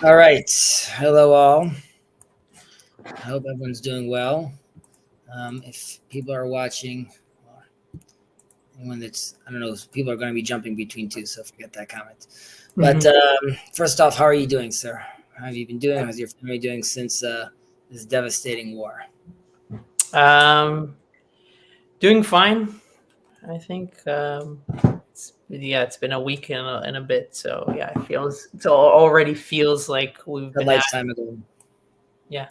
All right. Hello, all. I hope everyone's doing well. If people are watching, or anyone that's, I don't know, people are going to be jumping between two, so forget that comment. But Mhm. first off, how are you doing, sir? How have you been doing? How's your family doing since this devastating war? Um, Doing fine. I think. It's been a week and a bit. So yeah, already feels like we've A been at. lifetime ago. Yeah,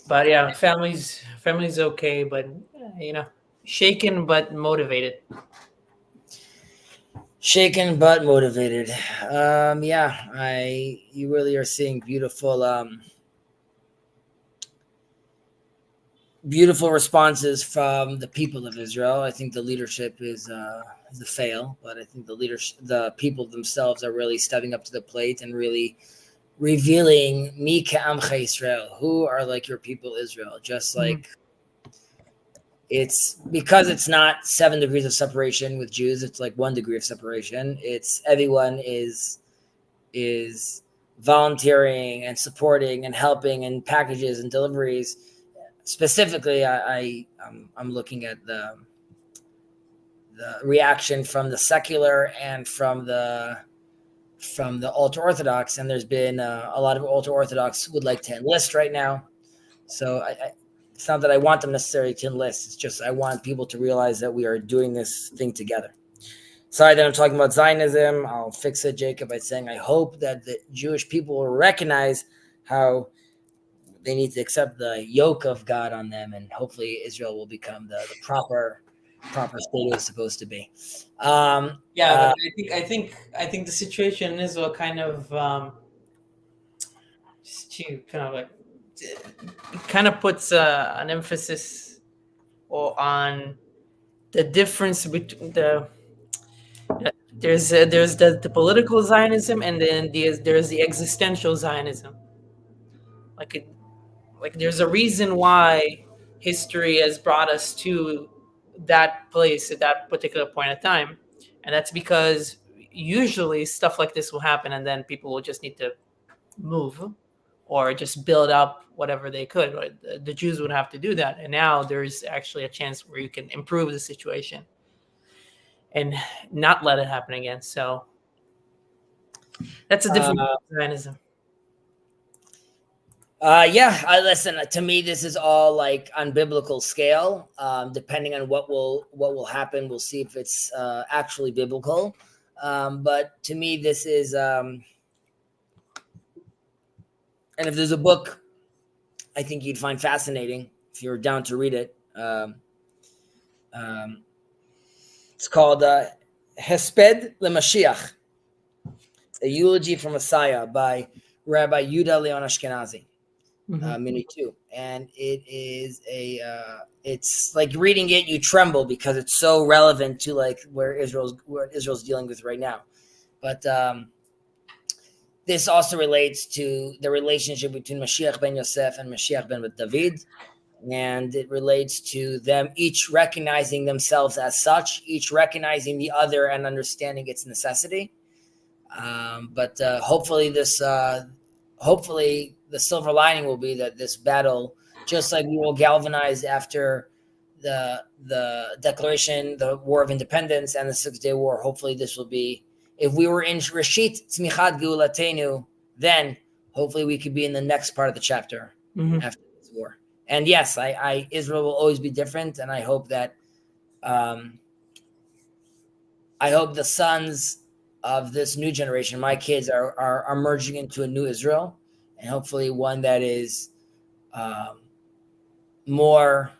but yeah, family's okay, but you know, shaken but motivated. Shaken but motivated. Yeah, you really are seeing beautiful responses from the people of Israel. I think the leadership is a fail, but I think the people themselves are really stepping up to the plate and really revealing Mi Ka'amcha Israel, who are like your people Israel. Just Mhm. like it's because it's not 7 degrees of separation with Jews, it's like 1 degree of separation. It's everyone is volunteering and supporting and helping and packages and deliveries. Specifically, I'm looking at the reaction from the secular and from the ultra orthodox, and there's been a lot of ultra orthodox would like to enlist right now. So it's not that I want them necessarily to enlist. It's just I want people to realize that we are doing this thing together. Sorry that I'm talking about Zionism. I'll fix it, Jacob, by saying I hope that the Jewish people will recognize how they need to accept the yoke of God on them, and hopefully Israel will become the proper state it was supposed to be. Um, Yeah, but uh, I think the situation in Israel kind of just to kind of like it kind of puts an emphasis on the difference between there's the political Zionism, and then there's the existential Zionism. Like it, like there's a reason why history has brought us to that place at that particular point of time, and that's because usually stuff like this will happen, and then people will just need to move or just build up whatever they could. Right? The Jews would have to do that, and now there's actually a chance where you can improve the situation and not let it happen again. So that's a uh, different Zionism. yeah, I listen. To me, this is all like on biblical scale. Depending on what will happen, we'll see if it's actually biblical. But to me, this is, and if there's a book I think you'd find fascinating if you're down to read it. Um, it's called Hesped LeMashiach, a eulogy for Messiah by Rabbi Yuda Leon Ashkenazi. Hmm. Mini two, and it's like reading it, you tremble because it's so relevant to like what Israel's dealing with right now. But this also relates to the relationship between Mashiach ben Yosef and Mashiach ben David, and it relates to them each recognizing themselves as such, each recognizing the other and understanding its necessity. But hopefully the silver lining will be that this battle, just like we will galvanize after the declaration, the War of Independence, and the 6 Day War. Hopefully, this will be. If we were in Rashit Tzmichat Geulatenu, then hopefully we could be in the next part of the chapter Hmm. after this war. And yes, Israel will always be different, and um, I hope the sons of this new generation, my kids, are merging into a new Israel, and hopefully one that is um, more,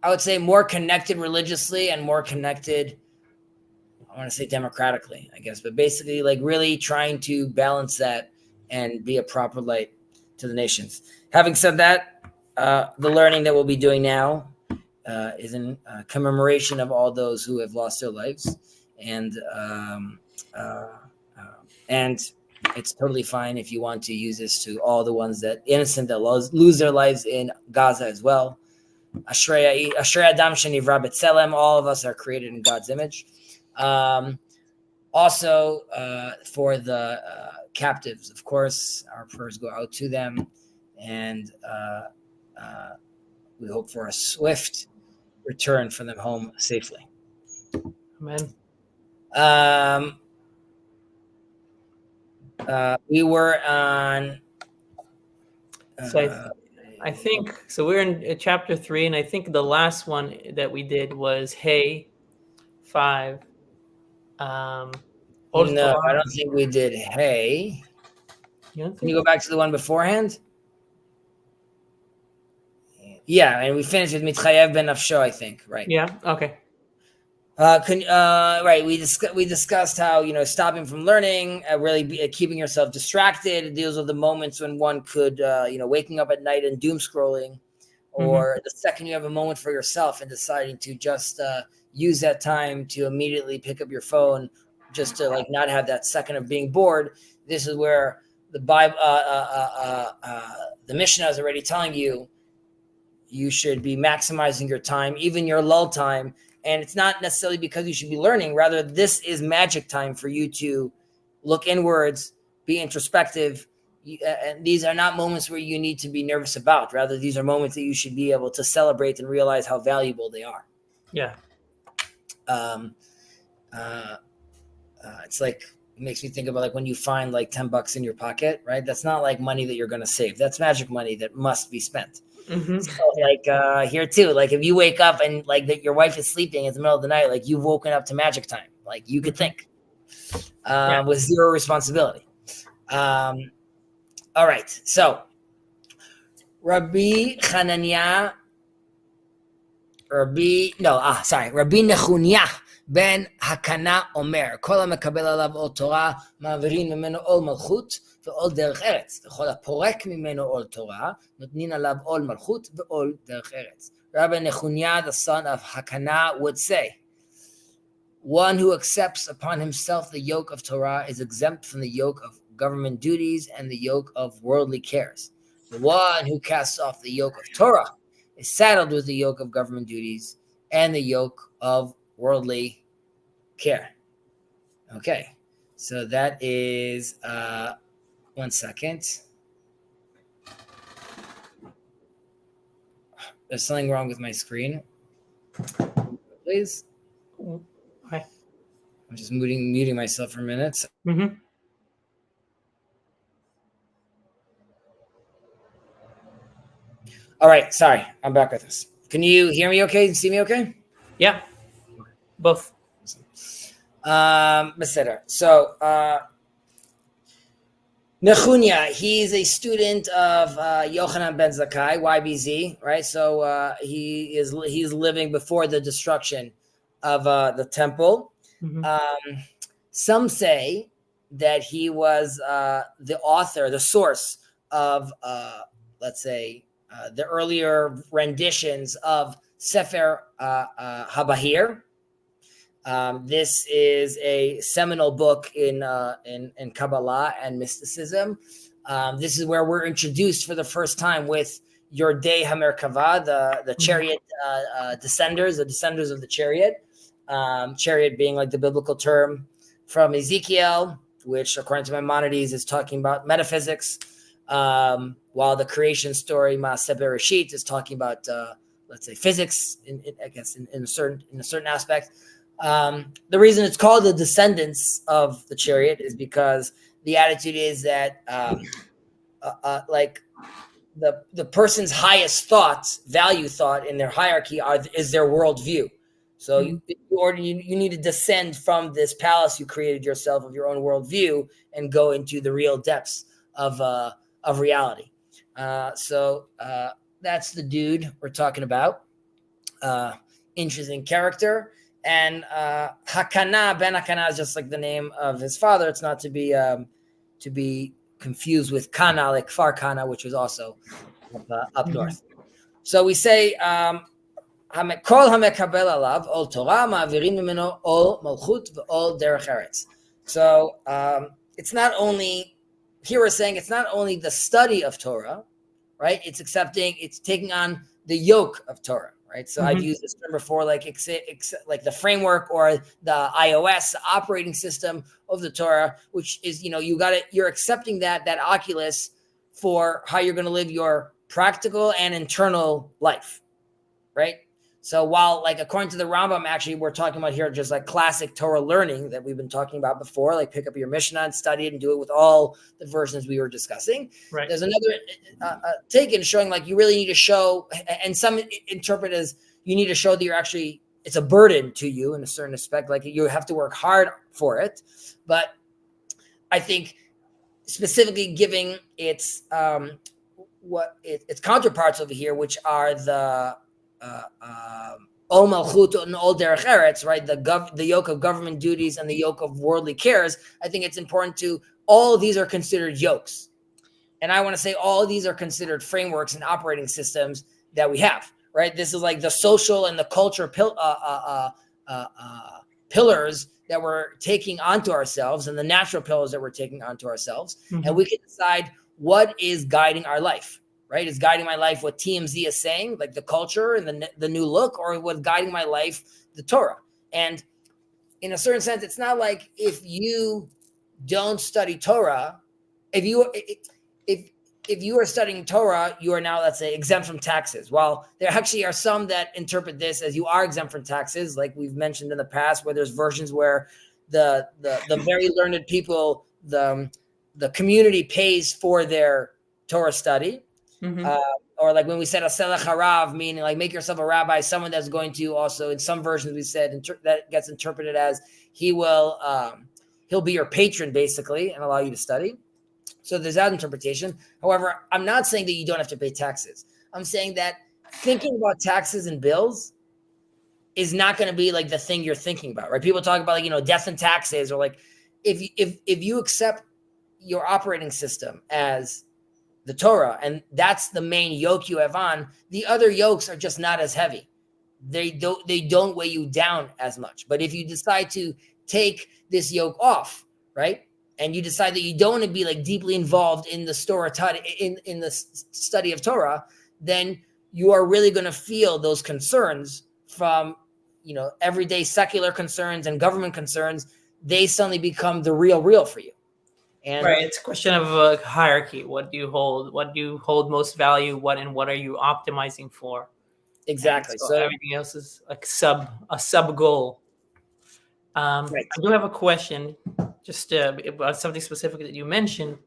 I would say, more connected religiously and more connected. I want to say democratically, I guess, but basically, like really trying to balance that and be a proper light to the nations. Having said that, the learning that we'll be doing now is in commemoration of all those who have lost their lives, and uh, and it's totally fine if you want to use this to all the ones that innocent that lose their lives in Gaza as well. Ashrei Adam Shenivra B'Tselem. All of us are created in God's image. Um, Also, for the captives, of course, our prayers go out to them, and we hope for a swift return for them home safely. Amen. We were on. So I think so. We're in chapter 3, and I think the last one that we did was Hey 5. No, I don't think we did. Hey, can you go back to the one beforehand? Yeah, and we finished with Chezi and Ben, I think, right? Yeah. Okay. Right. We discussed how stopping from learning, really keeping yourself distracted. These are the moments when one could, waking up at night and doom scrolling, or the second you have a moment for yourself and deciding to just use that time to immediately pick up your phone, just to not have that second of being bored. This is where the Bible, the Mishnah is already telling you should be maximizing your time, even your lull time. And it's not necessarily because you should be learning. Rather, this is magic time for you to look inwards, be introspective. And these are not moments where you need to be nervous about. Rather, these are moments that you should be able to celebrate and realize how valuable they are. Yeah. It's it makes me think about when you find $10 in your pocket, right? That's not money that you're going to save. That's magic money that must be spent. So here too, if you wake up and that your wife is sleeping in the middle of the night, you've woken up to magic time, you could think with zero responsibility. All right, so Rabbi Nechunya ben Hakana Omer, Kol HaMekabel Alav Ol Torah, Ma'avirin Mimeno Ol Malchut, ועול דרך ארץ, וכל הפורק ממנו עול תורה, נותנים עליו עול מלכות ועול דרך ארץ. Rabbi Nechunya, the son of Hakana, would say, one who accepts upon himself the yoke of Torah is exempt from the yoke of government duties and the yoke of worldly cares. The one who casts off the yoke of Torah is saddled with the yoke of government duties and the yoke of worldly care. Okay, so that is... 1 second. There's something wrong with my screen. Please. Hi. I'm just muting myself for a minute. All right. Sorry. I'm back with us. Can you hear me okay? See me okay? Yeah. Both. So, Nechunya, he's a student of Yochanan ben Zakkai, YBZ, right? So he's living before the destruction of the temple. Some say that he was the author, the source of, let's say, the earlier renditions of Sefer HaBahir. This is a seminal book in Kabbalah and mysticism. This is where we're introduced for the first time with Yordei HaMerkava, the chariot descenders, the descenders of the chariot. Chariot being the biblical term from Ezekiel, which according to Maimonides is talking about metaphysics, while the creation story Maaseh Bereshit is talking about let's say physics, in a certain aspect. The reason it's called the descendants of the chariot is because the attitude is that the person's highest value thought in their hierarchy is their worldview. So you need to descend from this palace you created yourself of your own worldview and go into the real depths of reality. So that's the dude we're talking about. Interesting character. And Hakana, Ben Hakana is just the name of his father. It's not to be confused with Kana, like Kfar Kana, which was also up north. So we say, Kol HaMekabel Alav Ol Torah, Ma'avirin Mimeno Ol Malchut Ve'ol Derech Eretz. So it's not only, here we're saying it's not only the study of Torah, right? It's taking on the yoke of Torah, right? So I've used this term before, like the framework or the iOS operating system of the Torah, which is, you're accepting that oculus for how you're going to live your practical and internal life, right? So while, like, according to the Rambam, actually, we're talking about here just like classic Torah learning that we've been talking about before, like pick up your Mishnah and study it and do it with all the versions we were discussing. Right. There's another take in showing, like, you really need to show, and some interpret as you need to show that it's a burden to you in a certain aspect, like you have to work hard for it. But I think specifically giving its counterparts over here, which are the Ol Malchut and Ol Derech Eretz, right? The yoke of government duties and the yoke of worldly cares. I think it's important all of these are considered yokes. And I want to say all of these are considered frameworks and operating systems that we have, right? This is like the social and the culture pillars that we're taking onto ourselves, and the natural pillars that we're taking onto ourselves. And we can decide what is guiding our life. Right? Is guiding my life what TMZ is saying, like the culture and the new look, or what's guiding my life, the Torah? And in a certain sense, it's not like if you don't study Torah, if you are studying Torah, you are now, let's say, exempt from taxes. While there actually are some that interpret this as you are exempt from taxes, like we've mentioned in the past, where there's versions where the very learned people, the community pays for their Torah study. Or like when we said aselech harav, meaning like make yourself a rabbi, someone that's going to also, in some versions we said that gets interpreted as he'll be your patron basically and allow you to study. So there's that interpretation. However, I'm not saying that you don't have to pay taxes. I'm saying that thinking about taxes and bills is not going to be like the thing you're thinking about, right? People talk about, like, death and taxes, or like if you accept your operating system as the Torah, and that's the main yoke you have on, the other yokes are just not as heavy. They don't weigh you down as much. But if you decide to take this yoke off, right, and you decide that you don't want to be like deeply involved in the in the study of Torah, then you are really going to feel those concerns from, everyday secular concerns and government concerns. They suddenly become the real for you. And right, it's a question of a hierarchy. What do you hold? What do you hold most value? What are you optimizing for? Exactly. So everything else is like a sub goal. Right. I do have a question, just about something specific that you mentioned.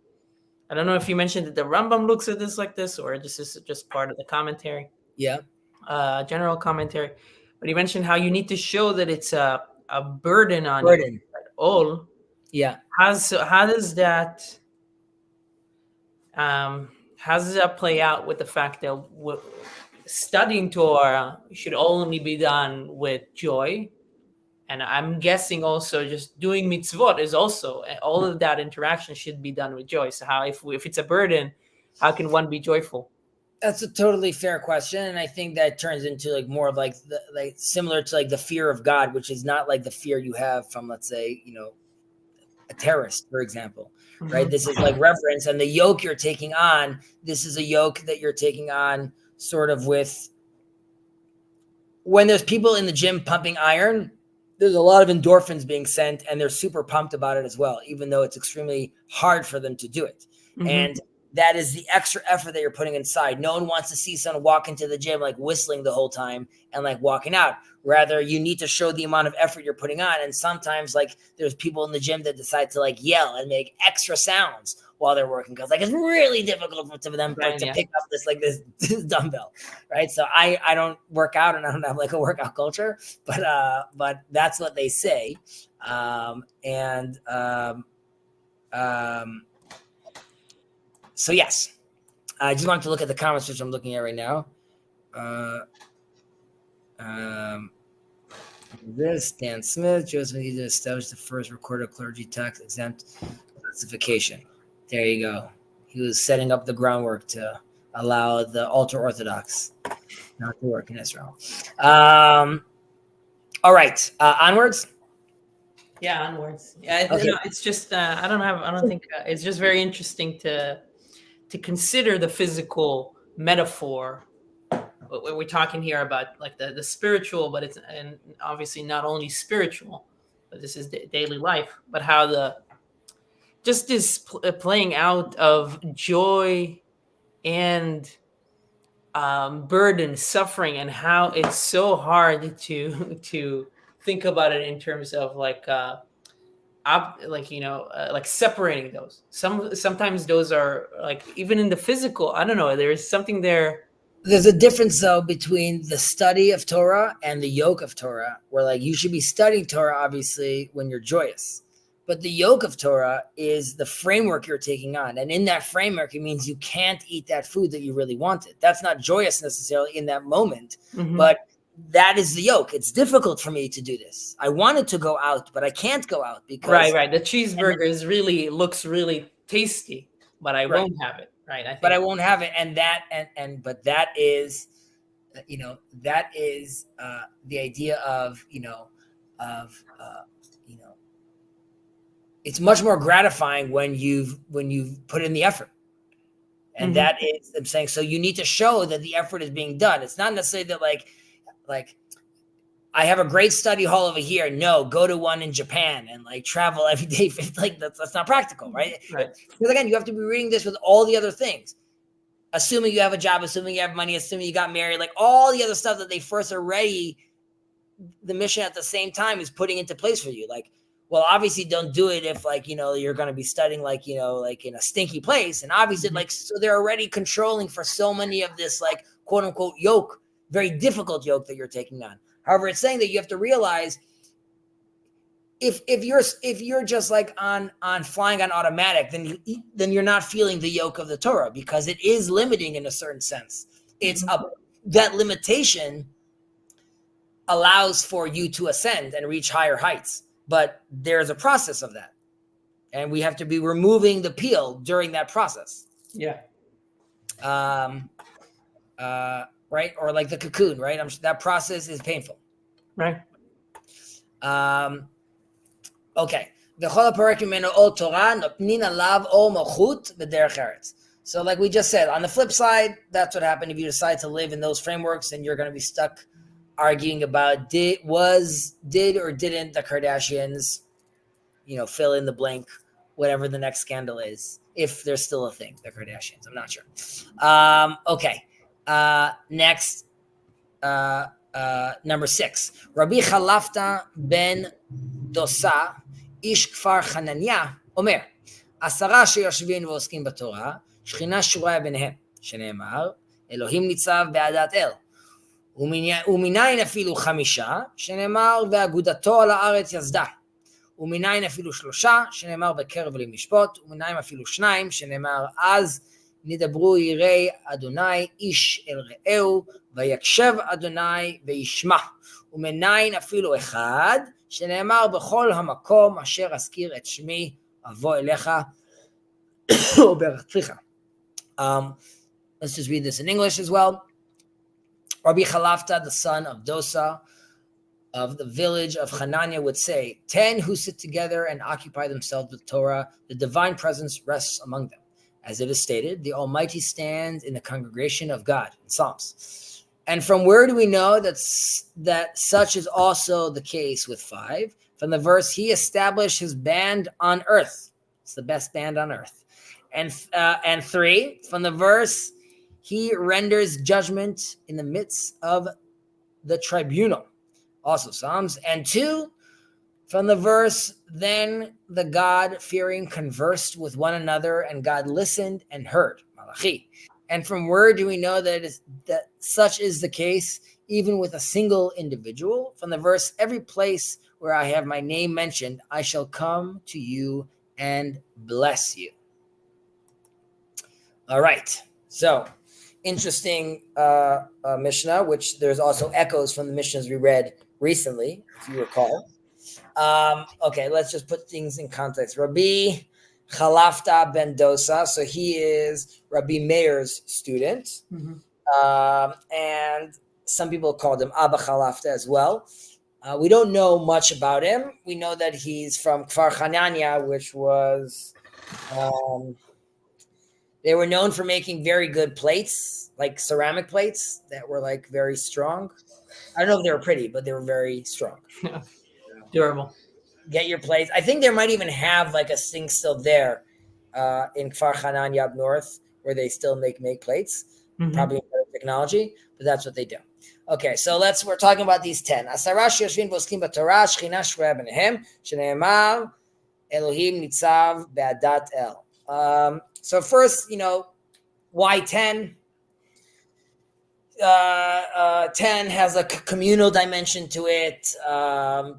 I don't know if you mentioned that the Rambam looks at this like this, or this is just part of the commentary. Yeah. General commentary. But you mentioned how you need to show that it's a burden on you at all. Yeah. How does that play out with the fact that studying Torah should only be done with joy? And I'm guessing also just doing mitzvot is also, all of that interaction should be done with joy. So how, if it's a burden, how can one be joyful? That's a totally fair question, and I think that turns into like more of like similar to like the fear of God, which is not like the fear you have from, let's say, a terrorist, for example, right? This is like reverence, and the yoke you're taking on, this is a yoke that you're taking on sort of with, when there's people in the gym pumping iron, there's a lot of endorphins being sent, and they're super pumped about it as well, even though it's extremely hard for them to do it. And that is the extra effort that you're putting inside. No one wants to see someone walk into the gym like whistling the whole time and like walking out. Rather, you need to show the amount of effort you're putting on. And sometimes, like, there's people in the gym that decide to like yell and make extra sounds while they're working, because like it's really difficult for them to pick up this dumbbell, right? So I don't work out, and I don't have like a workout culture, but that's what they say. So yes, I just wanted to look at the comments, which I'm looking at right now. This Dan Smith, Joseph needed to establish the first recorded clergy tax exempt classification. There you go. He was setting up the groundwork to allow the ultra orthodox not to work in Israel. All right, onwards. Yeah, onwards. Yeah, okay. It's just I don't think it's just very interesting to consider the physical metaphor we're talking here about like the spiritual, but it's and obviously not only spiritual, but this is daily life. But how just this playing out of joy and burden, suffering, and how it's so hard to think about it in terms of like like separating those. Sometimes those are like even in the physical. I don't know. There's something there. There's a difference though between the study of Torah and the yoke of Torah, where like you should be studying Torah obviously when you're joyous. But the yoke of Torah is the framework you're taking on. And in that framework, it means you can't eat that food that you really wanted. That's not joyous necessarily in that moment, but that is the yoke. It's difficult for me to do this. I wanted to go out, but I can't go out because right. The cheeseburger looks really tasty, but I won't have it. Right. I won't have it. And but that is, that is the idea of, it's much more gratifying when you've put in the effort. And that is, I'm saying, so you need to show that the effort is being done. It's not necessarily that like I have a great study hall over here. No, go to one in Japan and like travel every day. Like that's not practical, right? Because again, you have to be reading this with all the other things. Assuming you have a job, assuming you have money, assuming you got married, like all the other stuff that they first already, the mission at the same time is putting into place for you. Like, well, obviously don't do it if like, you're going to be studying like, like in a stinky place. And obviously like, so they're already controlling for so many of this like quote unquote yoke, very difficult yoke that you're taking on. However, it's saying that you have to realize if you're just like on flying on automatic, then you're not feeling the yoke of the Torah because it is limiting in a certain sense. It's that limitation allows for you to ascend and reach higher heights, but there's a process of that, and we have to be removing the peel during that process. Yeah. Right, or like the cocoon, right? That process is painful. Right. Okay. So like we just said, on the flip side, that's what happened if you decide to live in those frameworks, and you're going to be stuck arguing about did or didn't the Kardashians, fill in the blank, whatever the next scandal is, if there's still a thing, the Kardashians. I'm not sure. Okay. Next, number 6. Rabbi Chalafta ben Dosa, ish kfar Hanania, omer, 10 שיושבים ועוסקים בתורה, שכינה שורה ביניהם, שנאמר, אלוהים ניצב בעדת אל. ומניין אפילו 5, שנאמר, ואגודתו על הארץ יסדה. ומניין אפילו 3, שנאמר, בקרב למשפוט. ומניין אפילו 2, שנאמר, אז נדברו יראי אדוני איש אל רעהו, ויקשב אדוני וישמע. ומניין אפילו 1, שנאמר בכל המקום אשר אזכיר את שמי אבוא אליך וברכתך. Let's just read this in English as well. Rabbi Chalafta, the son of Dosa, of the village of Hanania, would say, 10 who sit together and occupy themselves with Torah, the divine presence rests among them. As it is stated, the Almighty stands in the congregation of God, in Psalms. And from where do we know that such is also the case with 5? From the verse, he established his band on earth. It's the best band on earth. And 3, from the verse, he renders judgment in the midst of the tribunal. Also Psalms. And 2, from the verse, then the God-fearing conversed with one another, and God listened and heard. Malachi. And from where do we know that such is the case, even with a single individual? From the verse, every place where I have my name mentioned, I shall come to you and bless you. All right. So, interesting Mishnah, which there's also echoes from the Mishnahs we read recently, if you recall. Okay, let's just put things in context. Rabbi Chalafta ben Dosa, so he is Rabbi Meir's student, and some people called him Abba Chalafta as well. We don't know much about him. We know that he's from Kfar Hanania, which was They were known for making very good plates, like ceramic plates that were like very strong. I don't know if they were pretty, but they were very strong. Durable. Get your plates. I think there might even have like a thing still there in Kfar Hanan Yab North where they still make plates. Mhm. Probably better technology, but that's what they do. Okay, so we're talking about these 10. Asarash Yoshvin Poskim B'Torah Shechina Shreya B'nehem Shneimar Elohim Nitzav Be'adat El. So first, why 10? 10 has a communal dimension to it.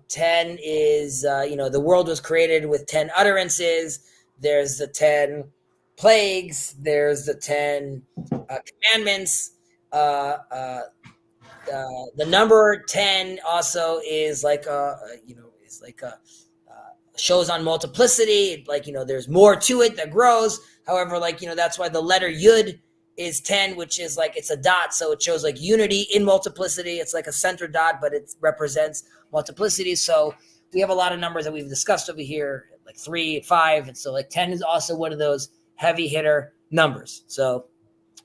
10 is, the world was created with 10 utterances. There's the 10 plagues. There's the 10 commandments. The number 10 also is like shows on multiplicity. Like, there's more to it that grows. However, that's why the letter Yud is 10, which is like, it's a dot. So it shows like unity in multiplicity. It's like a center dot, but it represents multiplicity. So we have a lot of numbers that we've discussed over here, like 3, 5. And so like 10 is also one of those heavy hitter numbers. So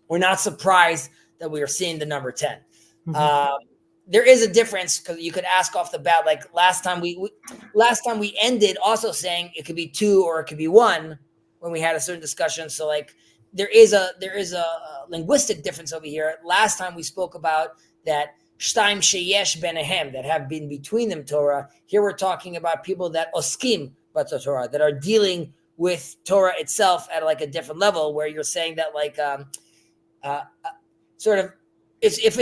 we're not surprised that we are seeing the number 10. Mm-hmm. There is a difference because you could ask off the bat, like last time we ended also saying it could be 2 or it could be 1 when we had a certain discussion. So like there is a linguistic difference over here. Last time we spoke about that shtaim sheyesh benehem, that have been between them Torah. Here we're talking about people that oskim b'Torah, Torah, that are dealing with Torah itself at like a different level, where you're saying that like sort of if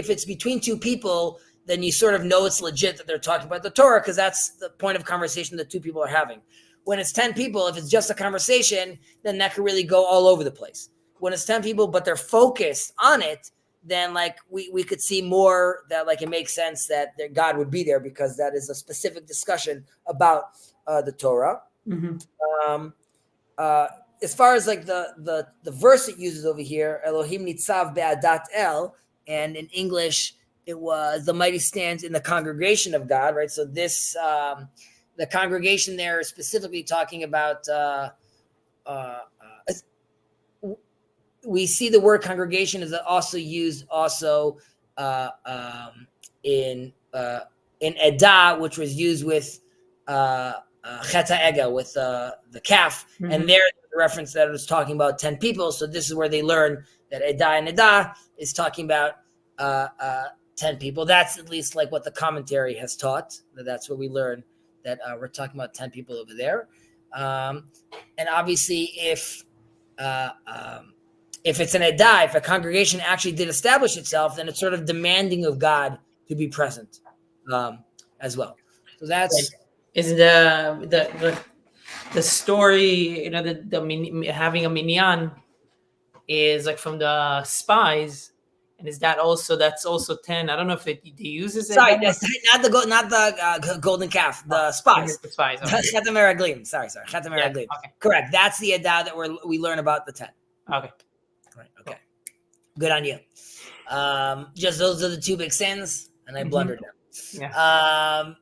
it's between two people, then you sort of know it's legit that they're talking about the Torah, because that's the point of conversation that two people are having. When it's 10 people, if it's just a conversation, then that could really go all over the place. When it's 10 people, but they're focused on it, then like we could see more that like it makes sense that God would be there, because that is a specific discussion about the Torah. Mm-hmm. As far as like the verse it uses over here, Elohim nitzav be'adat el, and in English it was the mighty stands in the congregation of God, right? So this the congregation there is specifically talking about. We see the word congregation is also used in Edah, which was used with Chet HaEgel, with the calf, mm-hmm. And there the reference that it was talking about 10 people. So this is where they learn that Edah and Edah is talking about 10 people. That's at least like what the commentary has taught. That's what we learn, that we're talking about 10 people over there. And obviously, if it's an Edah, if a congregation actually did establish itself, then it's sort of demanding of God to be present as well. So that's is the story, the having a minyan is like from the spies, and is that's also 10? I don't know if they use it. Sorry, not the golden calf, the spies. The spies. Okay. Chetem Meraglim. Sorry. Chetem Meraglim. Okay. Correct. That's the Edah that we learn about the 10. Okay. Right. Okay. Good on you. Just those are the two big sins, and I blundered them. Yeah.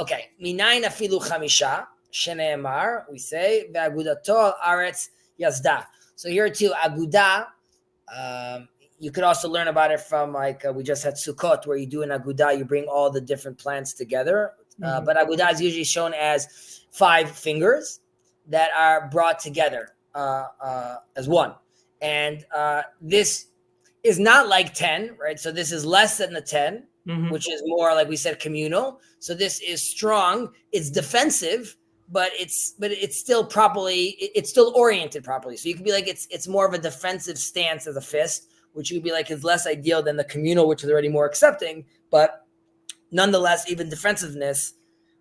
Okay. Minayin afilu chamisha sheneemar, we say ve'agudato al aretz yazda. So here too, aguda. You could also learn about it from like we just had Sukkot, where you do an aguda, you bring all the different plants together. But aguda is usually shown as 5 fingers that are brought together as one. And this is not like 10, right? So this is less than the 10, which is more, like we said, communal. So this is strong. It's defensive, but it's still it's still oriented properly. So you can be like, it's more of a defensive stance as a fist, which would be like is less ideal than the communal, which is already more accepting. But nonetheless, even defensive-ness,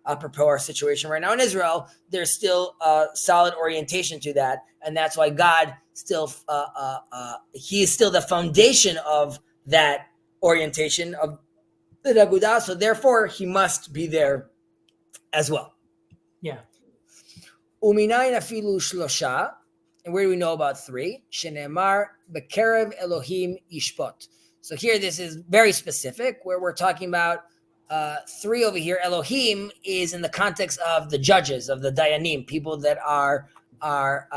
apropos our situation right now in Israel, there's still a solid orientation to that. And that's why God still, he is still the foundation of that orientation of the Agudah. So therefore, he must be there as well. Yeah. Uminayin afilu shlosha. And where do we know about 3? Shenemar bekerev Elohim yishpot. So here, this is very specific, where we're talking about 3 over here. Elohim is in the context of the judges, of the dayanim, people that are are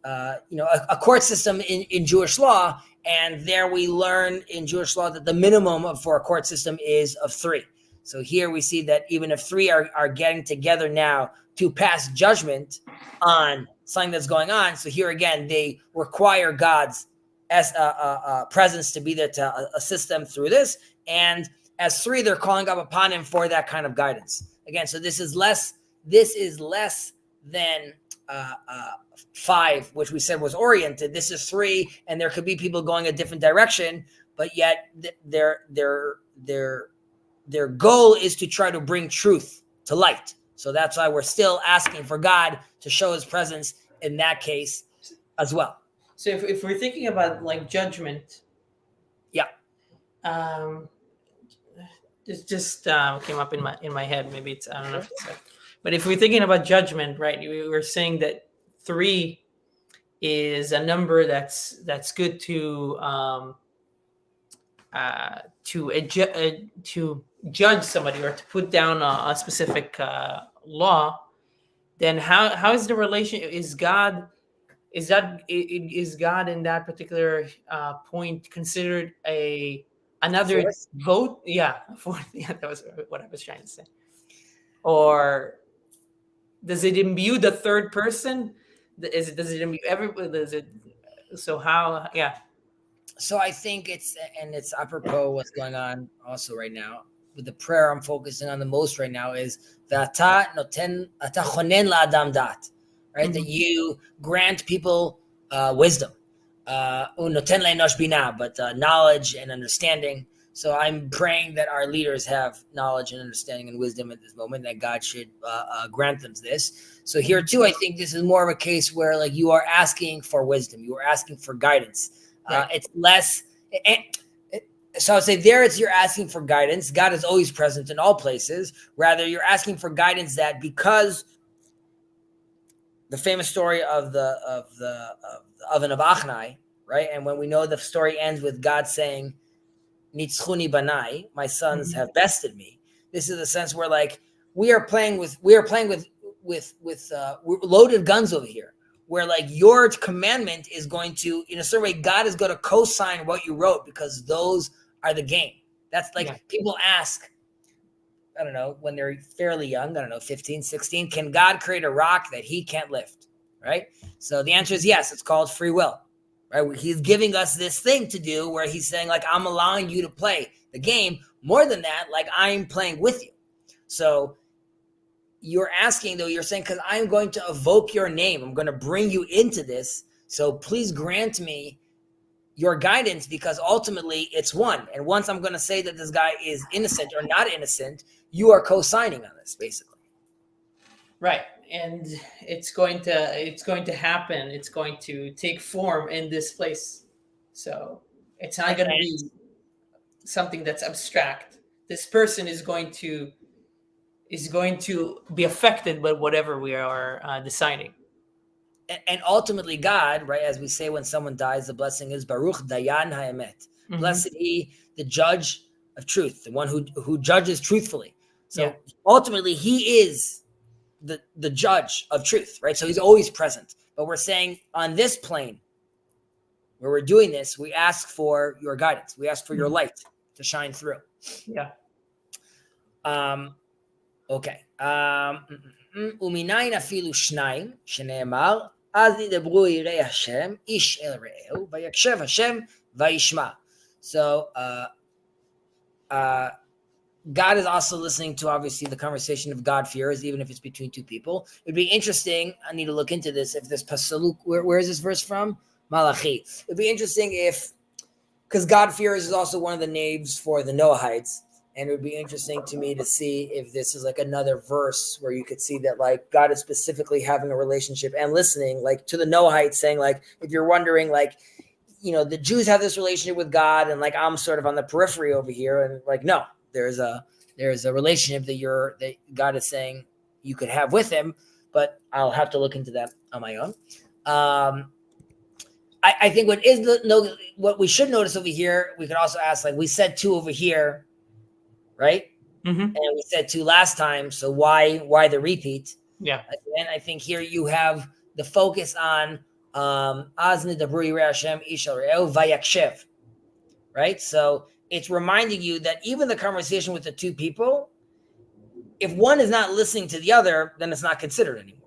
a court system in Jewish law, and there we learn in Jewish law that the minimum for a court system is of 3. So here we see that even if 3 are getting together now to pass judgment on something that's going on, so here again they require God's presence to be there to assist them through this, and as 3 they're calling up upon him for that kind of guidance. Again, so this is less than 5, which we said was oriented. This is 3, and there could be people going a different direction, but yet their goal is to try to bring truth to light. So that's why we're still asking for God to show his presence in that case as well. So if we're thinking about like judgment, yeah, it just came up in my head. Maybe it's, I don't know if it's but if we're thinking about judgment, right, we were saying that 3 is a number that's good to judge somebody or to put down a specific law. Then how is the relation? Is God in that particular point considered another Fourth? vote? Yeah, fourth. Yeah, that was what I was trying to say. Or does it imbue the third person? Does it imbue everybody? So how? Yeah. So I think it's apropos what's going on also right now with the prayer I'm focusing on the most right now is V'ata chonen la'adam dat, right? That you grant people wisdom, unoten le'enosh bina, but knowledge and understanding. So I'm praying that our leaders have knowledge and understanding and wisdom at this moment, that God should grant them this. So here too, I think this is more of a case where like you are asking for wisdom, you are asking for guidance. Right. It's less. So I would say there you're asking for guidance. God is always present in all places. Rather, you're asking for guidance that because the famous story of the oven of Achnai, right? And when we know the story ends with God saying, "Nitzchuni banai," my sons have bested me. This is a sense where like we are playing with loaded guns over here, where like your commandment is going to, in a certain way, God is going to co-sign what you wrote because those are the game. That's like people ask, I don't know, when they're fairly young, I don't know, 15, 16, can God create a rock that he can't lift, right? So the answer is yes, it's called free will, right? He's giving us this thing to do where he's saying like, I'm allowing you to play the game. More than that, like I'm playing with you. So you're asking though, you're saying, because I'm going to evoke your name. I'm going to bring you into this. So please grant me your guidance because ultimately it's one. And once I'm going to say that this guy is innocent or not innocent, you are co-signing on this basically. Right. And it's going to happen. It's going to take form in this place. So it's not going to be something that's abstract. This person is going to be affected by whatever we are deciding. And ultimately God, right, as we say when someone dies, the blessing is Baruch Dayan HaEmet. Blessed he, the judge of truth, the one who judges truthfully. So ultimately he is the judge of truth, right? So he's always present. But we're saying on this plane where we're doing this, we ask for your guidance. We ask for your light to shine through. Yeah. Okay. ומניין אפילו שניים, שנאמר, אז ידברו יראי השם, איש אל רעהו, ויקשב השם, וישמע. So, God is also listening to, obviously, the conversation of God-fearers, even if it's between two people. It'd be interesting, I need to look into this, if this Pasaluk, where is this verse from? Malachi. It'd be interesting because God-fearers is also one of the names for the Noahites. And it would be interesting to me to see if this is like another verse where you could see that like God is specifically having a relationship and listening like to the Noahites, saying like, if you're wondering like, you know, the Jews have this relationship with God and like I'm sort of on the periphery over here. And like, no, there's a relationship that God is saying you could have with him, but I'll have to look into that on my own. I think what we should notice over here, we could also ask, like we said 2 over here, right? And we said 2 last time. So why the repeat? Yeah. And I think here you have the focus on Az nidabru yirei Hashem ish el re'ehu vayakshev, right? So it's reminding you that even the conversation with the two people, if one is not listening to the other, then it's not considered anymore.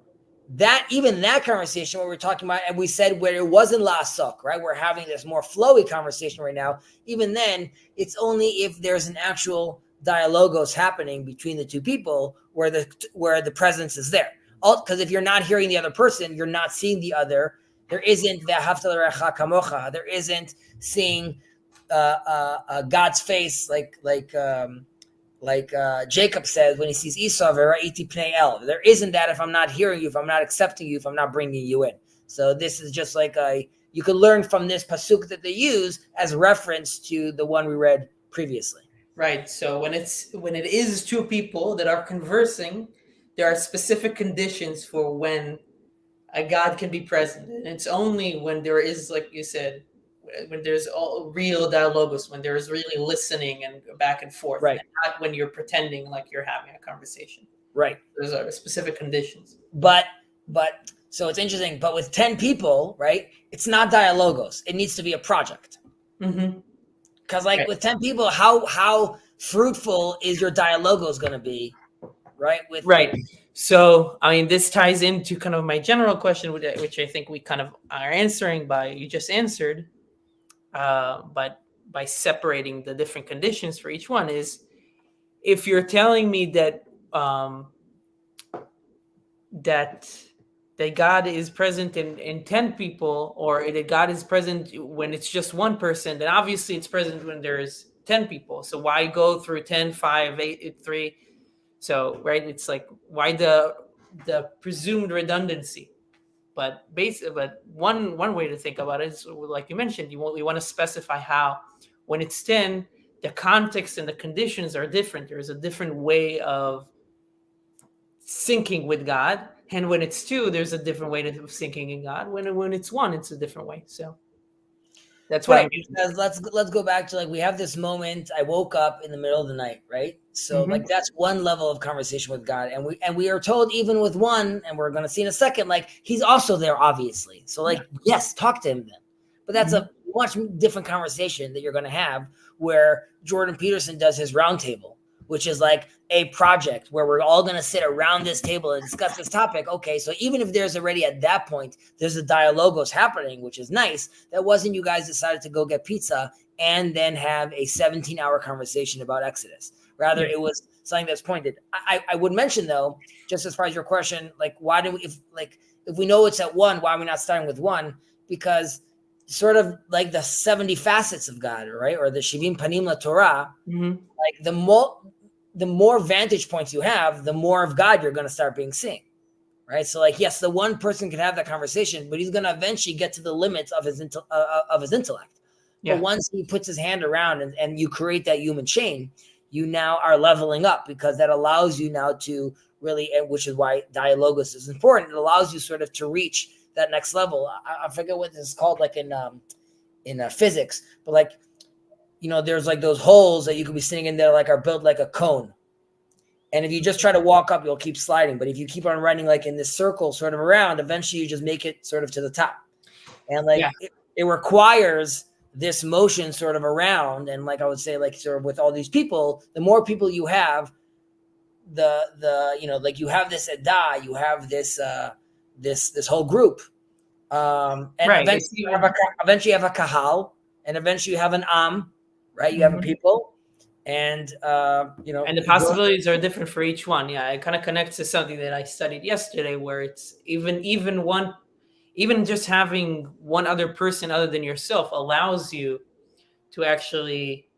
Even that conversation where we're talking about, and we said where it wasn't la'asok, right? We're having this more flowy conversation right now. Even then, it's only if there's an actual dialogos happening between the two people where the presence is there. Because if you're not hearing the other person, you're not seeing the other. There isn't ve'ahavta l'recha kamocha. There isn't seeing God's face like Jacob says when he sees Esau, "Vera'iti pnei el." There isn't that if I'm not hearing you, if I'm not accepting you, if I'm not bringing you in. So this is just like you could learn from this pasuk that they use as reference to the one we read previously. Right. So when it is two people that are conversing, there are specific conditions for when a God can be present, and it's only when there is, like you said, when there's all real dialogos, when there's really listening and back and forth, right? And not when you're pretending like you're having a conversation, right? Those are specific conditions. But so it's interesting. But with 10 people, right? It's not dialogos. It needs to be a project. Mm-hmm. Because with 10 people, how fruitful is your dialogos going to be, right? Right. So, I mean, this ties into kind of my general question, which I think we kind of are answering you just answered. But by separating the different conditions for each one is, if you're telling me that that God is present in 10 people, or that God is present when it's just one person, then obviously it's present when there's 10 people. So why go through 10, 5, 8, 3? So, right, it's like, why the presumed redundancy? But one way to think about it is, like you mentioned, we want to specify how, when it's 10, the context and the conditions are different. There's a different way of syncing with God, and when it's 2, there's a different way of syncing in God. When it's 1, it's a different way. So that's what because let's go back to, like, we have this moment. I woke up in the middle of the night, right? So like that's one level of conversation with God, and we are told even with one, and we're going to see in a second, like he's also there, obviously. So like yes, talk to him then. But that's a much different conversation that you're going to have where Jordan Peterson does his roundtable, which is like a project where we're all going to sit around this table and discuss this topic. Okay, so even if there's already at that point, there's a dialogos happening, which is nice. That wasn't you guys decided to go get pizza and then have a 17-hour conversation about Exodus. Rather, it was something that's pointed. I would mention, though, just as far as your question, like, why do we, if we know it's at 1, why are we not starting with 1? Because sort of like the 70 facets of God, right? Or the Shivim Panim LaTorah, like the more vantage points you have, the more of God you're going to start being seen, right? So like, yes, the one person can have that conversation, but he's going to eventually get to the limits of his intellect. Yeah. But once he puts his hand around and you create that human chain, you now are leveling up, because that allows you now to really, which is why dialogos is important. It allows you sort of to reach that next level. I forget what this is called, like in physics, but like, there's like those holes that you could be sitting in there, like are built like a cone. And if you just try to walk up, you'll keep sliding. But if you keep on running like in this circle sort of around, eventually you just make it sort of to the top. And like it requires this motion sort of around. And like I would say, like sort of with all these people, the more people you have, the like you have this edah, you have this this whole group. And eventually you have a kahal, and eventually you have an am, right? You have a people, and and the possibilities are different for each one. Yeah, it kind of connects to something that I studied yesterday, where it's even just having one other person other than yourself allows you to actually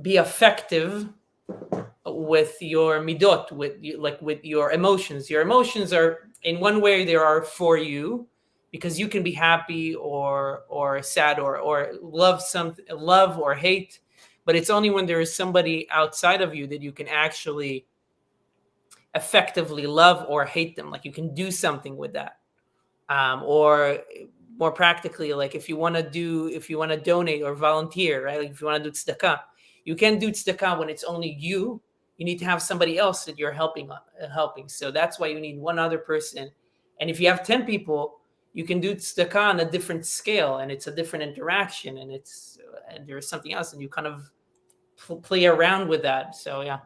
be effective with your midot, with your emotions. Your emotions are, in one way, they are for you, because you can be happy or sad or love or hate, but it's only when there is somebody outside of you that you can actually effectively love or hate them. Like you can do something with that, or more practically, like if you want to donate or volunteer, right? Like if you want to do tzedakah, you can do tzedakah when it's only you you need to have somebody else that you're helping. So that's why you need one other person. And if you have 10 people, you can do tzedakah on a different scale, and it's a different interaction, and there's something else, and you kind of play around with that. So yeah.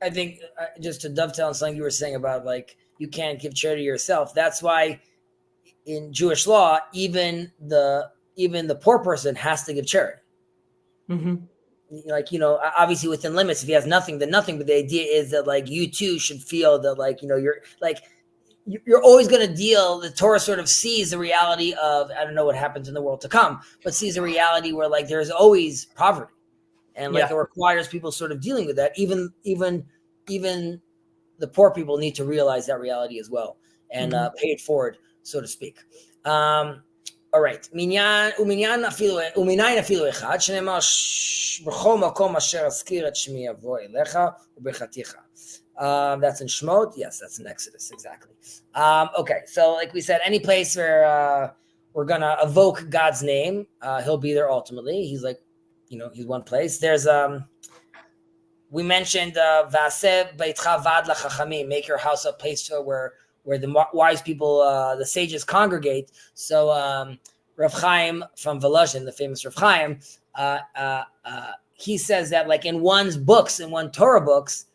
I think just to dovetail on something you were saying about like you can't give charity yourself. That's why in Jewish law, even the poor person has to give charity. Mm-hmm. Like, obviously within limits. If he has nothing, then nothing. But the idea is that like you too should feel that like you're always going to deal. The Torah sort of sees the reality of, I don't know what happens in the world to come, but sees a reality where like there's always poverty, and like it requires people sort of dealing with that. Even the poor people need to realize that reality as well and pay it forward, so to speak. All right. Minyan uminayin afilu echad shenemar b'chol makom asher azkir et shmi avo elecha u'bechaticha. That's in Shemot. Yes, that's in Exodus. Exactly. Okay. So like we said, any place where we're going to evoke God's name, he'll be there ultimately. He's like, he's one place. There's we mentioned V'aseh beitcha vad lachachamim, make your house a place where the wise people, the sages congregate. So Rav Chaim from Volozhin, the famous Rav Chaim, he says that like in one's books, in one Torah books,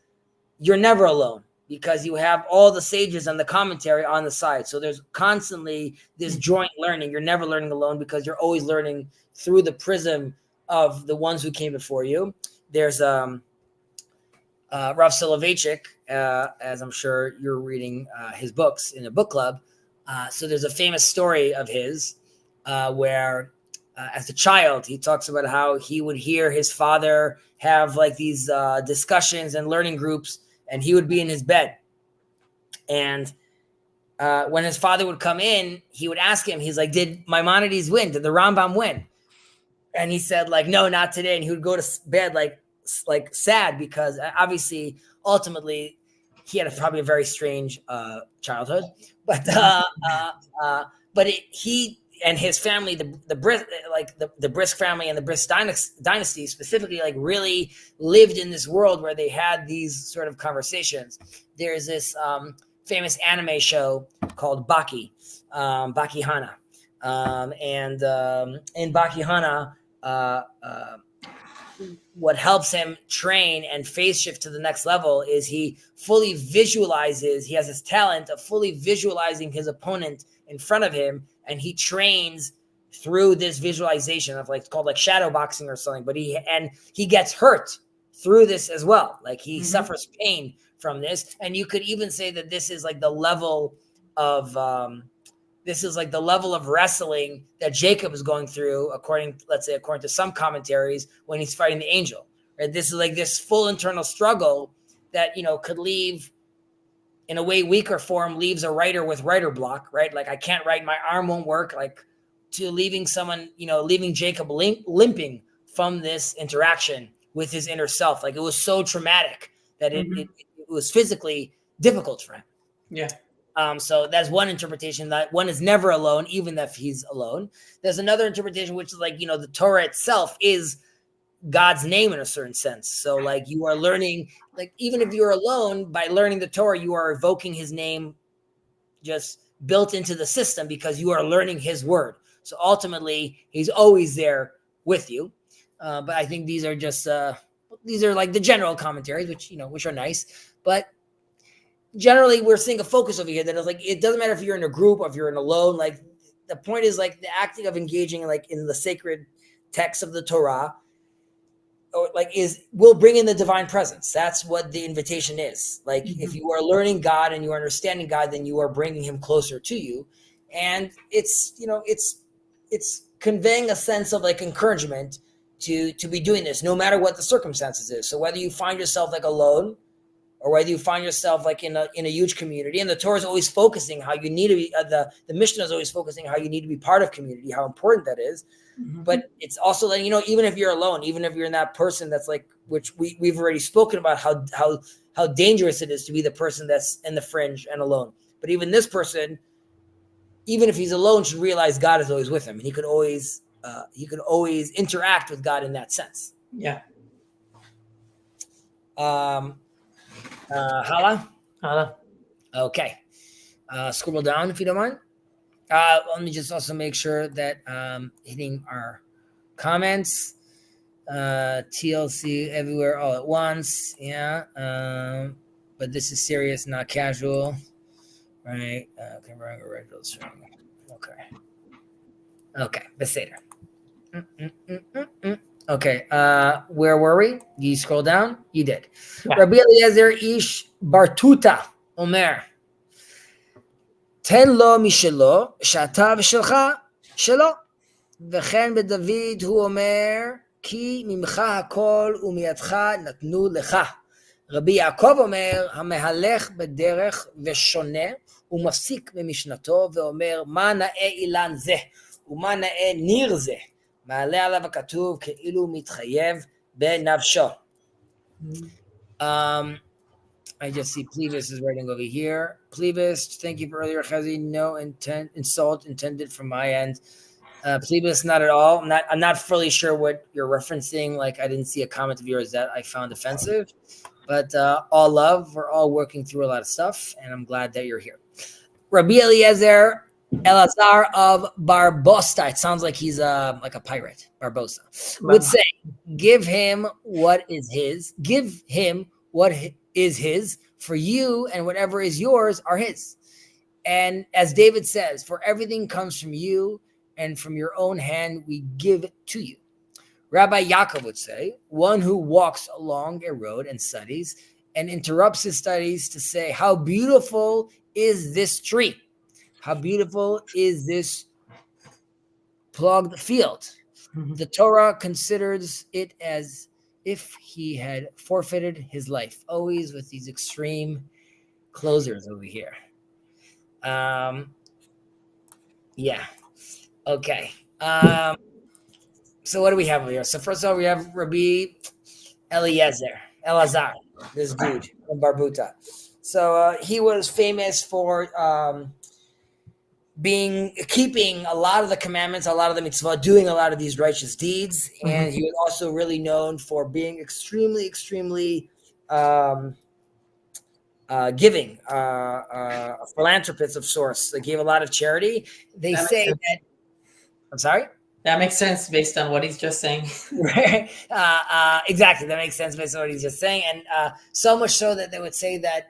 you're never alone because you have all the sages and the commentary on the side. So there's constantly this joint learning. You're never learning alone because you're always learning through the prism of the ones who came before you. There's Rav Soloveitchik, as I'm sure you're reading his books in a book club. So there's a famous story of his where as a child, he talks about how he would hear his father have like these discussions and learning groups, and he would be in his bed. And when his father would come in, he would ask him, he's like, did Maimonides win? Did the Rambam win? And he said like, no, not today. And he would go to bed like sad because obviously, ultimately, he had probably a very strange childhood. But he and his family, the Brisk family and the Brisk dynasty specifically, like really lived in this world where they had these sort of conversations. There's this famous anime show called Baki Hana, and in Baki Hana, what helps him train and phase shift to the next level is he fully visualizes. He has this talent of fully visualizing his opponent in front of him, and he trains through this visualization of like, it's called like shadow boxing or something. But he gets hurt through this as well. Like he suffers pain from this, and you could even say that this is like the level of wrestling that Jacob is going through, according to some commentaries, when he's fighting the angel. Right? This is like this full internal struggle that, could leave, in a way, weaker form, leaves a writer with writer block, right? Like I can't write, my arm won't work, like to leaving someone, leaving Jacob limping from this interaction with his inner self. Like it was so traumatic that it was physically difficult for him. Yeah. So that's one interpretation, that one is never alone, even if he's alone. There's another interpretation, which is like, the Torah itself is God's name in a certain sense. So like you are learning, like even if you're alone, by learning the Torah, you are evoking his name just built into the system because you are learning his word. So ultimately he's always there with you. But I think these are just, these are like the general commentaries, which are nice, but generally we're seeing a focus over here that is like, it doesn't matter if you're in a group or if you're in alone. Like the point is like the acting of engaging like in the sacred text of the Torah, or like will bring in the divine presence. That's what the invitation is. Like if you are learning God and you are understanding God, then you are bringing him closer to you. And it's conveying a sense of like encouragement to be doing this, no matter what the circumstances is. So whether you find yourself like alone, or whether you find yourself like in a huge community, and the Torah is always focusing how you need to be, the Mishnah is always focusing how you need to be part of community, how important that is. But it's also letting even if you're alone, even if you're in that person that's like, which we've already spoken about how dangerous it is to be the person that's in the fringe and alone. But even this person, even if he's alone, should realize God is always with him, and he could always interact with God in that sense. Yeah. Hala? Okay. Scroll down if you don't mind. Let me just also make sure that hitting our comments. TLC everywhere all at once. Yeah. But this is serious, not casual. Right. Okay. Okay. Beseder. Okay. Where were we? You scroll down? You did. Yeah. Rabbi Eliezer Ish Bartuta Omer. תן לו משלו, שאתה ושלך שלו. וכן בדוד הוא אומר, כי ממך הכל ומידך נתנו לך. רבי יעקב אומר, המהלך בדרך ושונה, הוא מפסיק במשנתו ואומר, מה נאה אילן זה, ומה נאה ניר זה. מעלה עליו הכתוב כאילו מתחייב בנפשו. I just see Plevis is writing over here. Plevis, thank you for earlier, Chezi. No insult intended from my end. Plevis, not at all. I'm not fully sure what you're referencing. Like, I didn't see a comment of yours that I found offensive. But all love. We're all working through a lot of stuff, and I'm glad that you're here. Rabbi Eliezer Elazar of Barbosa. It sounds like he's like a pirate. Barbosa would say, "Give him what is his. Give him what is his. For you and whatever is yours are his." And as David says, "For everything comes from you, and from your own hand we give it to you." Rabbi Yaakov would say, one who walks along a road and studies and interrupts his studies to say, how beautiful is this tree? How beautiful is this plugged field? The Torah considers it as if he had forfeited his life, always with these extreme closers over here. Yeah. Okay. So what do we have over here? So first of all, we have Rabbi Elazar, this dude from Barbuta. So he was famous for keeping a lot of the commandments, a lot of the mitzvah, doing a lot of these righteous deeds. And he was also really known for being extremely, extremely giving, a philanthropist of sorts. They gave a lot of charity. They say that, I'm sorry? That makes sense based on what he's just saying. Exactly. That makes sense based on what he's just saying. And so much so that they would say that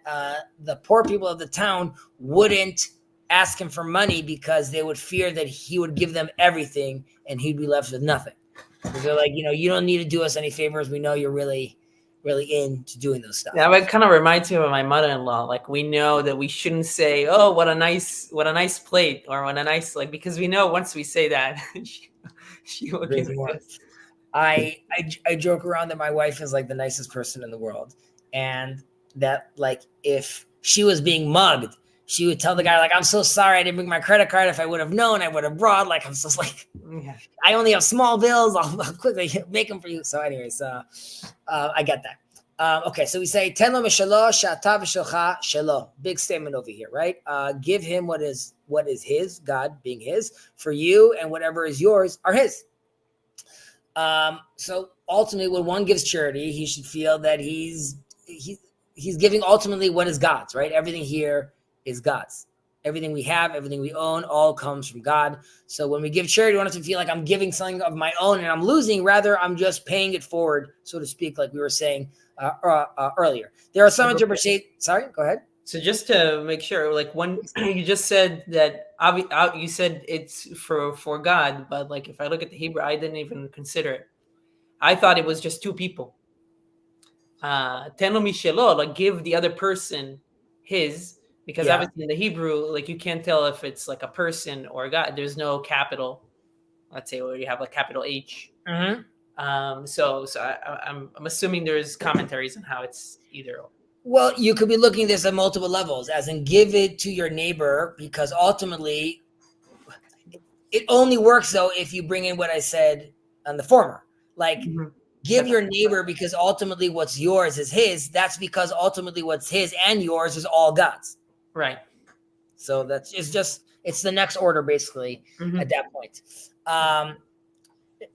the poor people of the town wouldn't ask him for money because they would fear that he would give them everything and he'd be left with nothing. Because they're like, you don't need to do us any favors. We know you're really, really into doing those stuff. Yeah, it kind of reminds me of my mother-in-law. Like, we know that we shouldn't say, "Oh, what a nice plate," or "what a nice," like, because we know once we say that, she will give it. I joke around that my wife is like the nicest person in the world, and that, like, if she was being mugged, she would tell the guy, like, "I'm so sorry, I didn't bring my credit card. If I would have known, I would have brought. Like, I'm just like, I only have small bills. I'll quickly make them for you." So, anyways, I get that. Okay, so we say, "Ten lo mishalo, shata v'shelcha shelo." Big statement over here, right? Give him what is his, God being his, for you, and whatever is yours are his. So ultimately, when one gives charity, he should feel that he's giving ultimately what is God's, right? Everything here is God's. Everything we have, everything we own, all comes from God. So when we give charity, we want it to feel like I'm giving something of my own and I'm losing. Rather, I'm just paying it forward, so to speak, like we were saying earlier. There are some interpretations. Sorry, go ahead. So just to make sure, like, when you just said that, you said it's for God, but like, if I look at the Hebrew, I didn't even consider it. I thought it was just two people. Ten lo mishelo, like, give the other person his. Because obviously in the Hebrew, like, you can't tell if it's like a person or a God. There's no capital, let's say, where you have like capital H. So I'm assuming there's commentaries on how it's either. Well, you could be looking at this at multiple levels, as in give it to your neighbor, because ultimately it only works though if you bring in what I said on the former. Like, give your neighbor because ultimately what's yours is his. That's because ultimately what's his and yours is all God's. Right. So it's the next order basically at that point.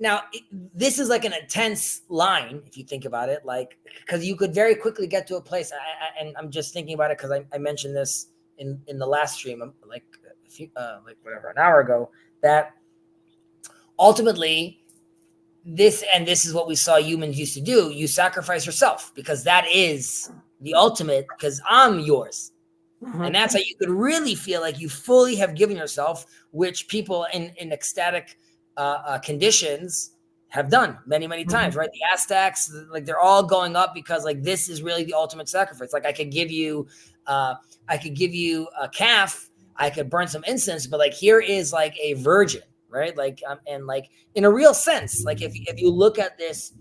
Now, this is like an intense line, if you think about it, like, because you could very quickly get to a place, and I'm just thinking about it because I mentioned this in the last stream, like a few, like whatever, an hour ago, that ultimately this is what we saw humans used to do. You sacrifice yourself because that is the ultimate, because I'm yours. And that's how you could really feel like you fully have given yourself, which people in ecstatic conditions have done many, many times, right? The Aztecs, like they're all going up because like this is really the ultimate sacrifice. Like I could give you a calf, I could burn some incense, but like here is like a virgin, right? Like and like in a real sense, like if you look at this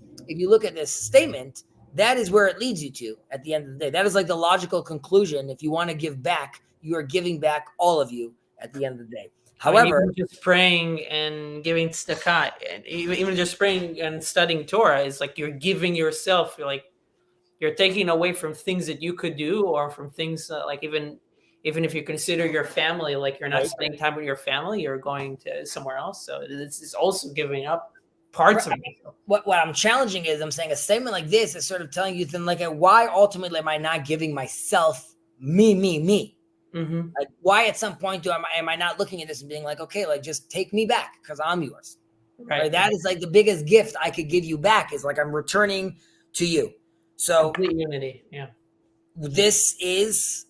statement, that is where it leads you to at the end of the day. That is like the logical conclusion. If you want to give back, you are giving back all of you at the end of the day. However, even just praying and giving tzedakah, and even just praying and studying Torah is like you're giving yourself. You're like you're taking away from things that you could do, or from things like even if you consider your family, like you're not spending time with your family, you're going to somewhere else. So it's also giving up parts of yourself. What I'm challenging is I'm saying a statement like this is sort of telling you then like why ultimately am I not giving myself me? Mm-hmm. Like why at some point am I not looking at this and being like, okay, like just take me back because I'm yours. Right. That is like the biggest gift I could give you back is like I'm returning to you. So complete unity. Yeah. This is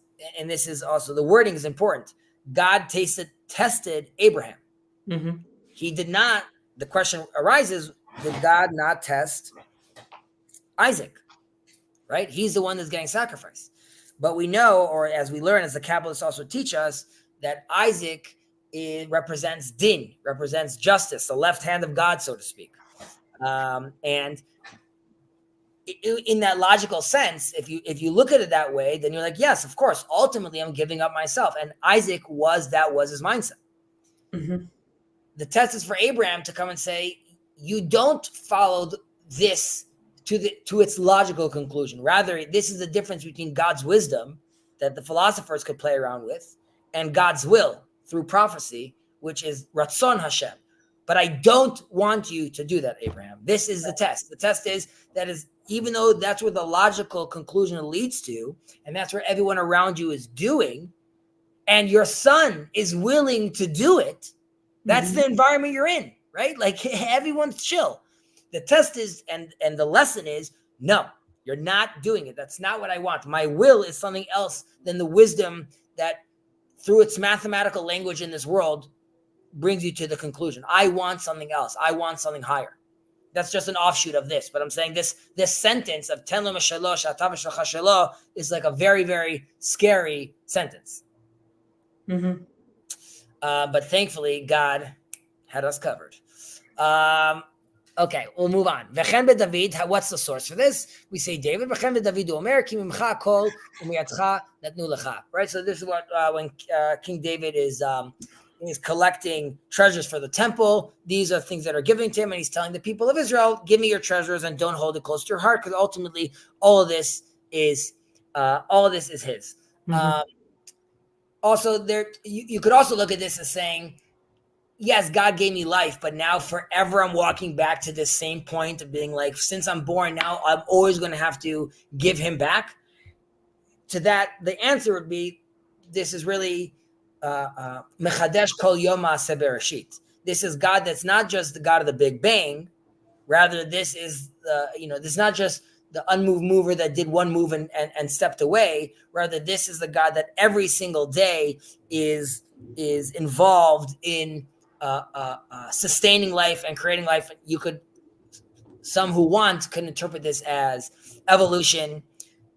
also the wording is important. God tested Abraham. Mm-hmm. He did not. The question arises, did God not test Isaac? Right? He's the one that's getting sacrificed. But we know, or as we learn, as the Kabbalists also teach us, that Isaac represents din, represents justice, the left hand of God, so to speak. And in that logical sense, if you look at it that way, then you're like, yes, of course, ultimately I'm giving up myself. And Isaac was his mindset. Mm-hmm. The test is for Abraham to come and say, you don't follow this to its logical conclusion. Rather, this is the difference between God's wisdom that the philosophers could play around with and God's will through prophecy, which is Ratzon Hashem. But I don't want you to do that, Abraham. This is the test. The test is even though that's where the logical conclusion leads to, and that's where everyone around you is doing, and your son is willing to do it, that's the environment you're in, right? Like everyone's chill. The test is, and the lesson is, no, you're not doing it. That's not what I want. My will is something else than the wisdom that through its mathematical language in this world brings you to the conclusion. I want something else. I want something higher. That's just an offshoot of this. But I'm saying this sentence of ten lo meshalosh atav shelo is like a very, very scary sentence. Mm-hmm. But thankfully, God had us covered. Okay, we'll move on. V'chen David, what's the source for this? We say David. V'chen David omer ki mimcha kol u'miyadcha natnu lecha. Right. So this is what when King David is collecting treasures for the temple. These are things that are given to him, and he's telling the people of Israel, "Give me your treasures and don't hold it close to your heart, because ultimately all of this is his." Mm-hmm. Also, there you could also look at this as saying, yes, God gave me life, but now forever I'm walking back to this same point of being like, since I'm born now, I'm always going to have to give him back. To that, the answer would be, this is really mechadesh kol yom ma'aseh bereshit. This is God that's not just the God of the Big Bang. Rather, this is this is not just the unmoved mover that did one move and stepped away. Rather, this is the God that every single day is involved in sustaining life and creating life. Some who want could interpret this as evolution,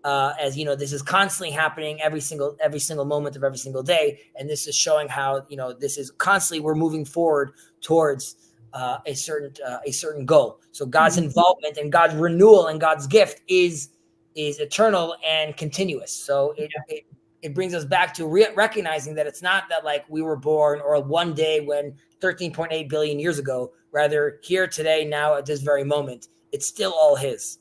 as this is constantly happening every single moment of every single day, and this is showing how this is constantly we're moving forward towards a certain goal. So God's involvement and God's renewal and God's gift is eternal and continuous. So it brings us back to recognizing that it's not that like we were born or one day when 13.8 billion years ago. Rather, here today, now at this very moment, it's still all His.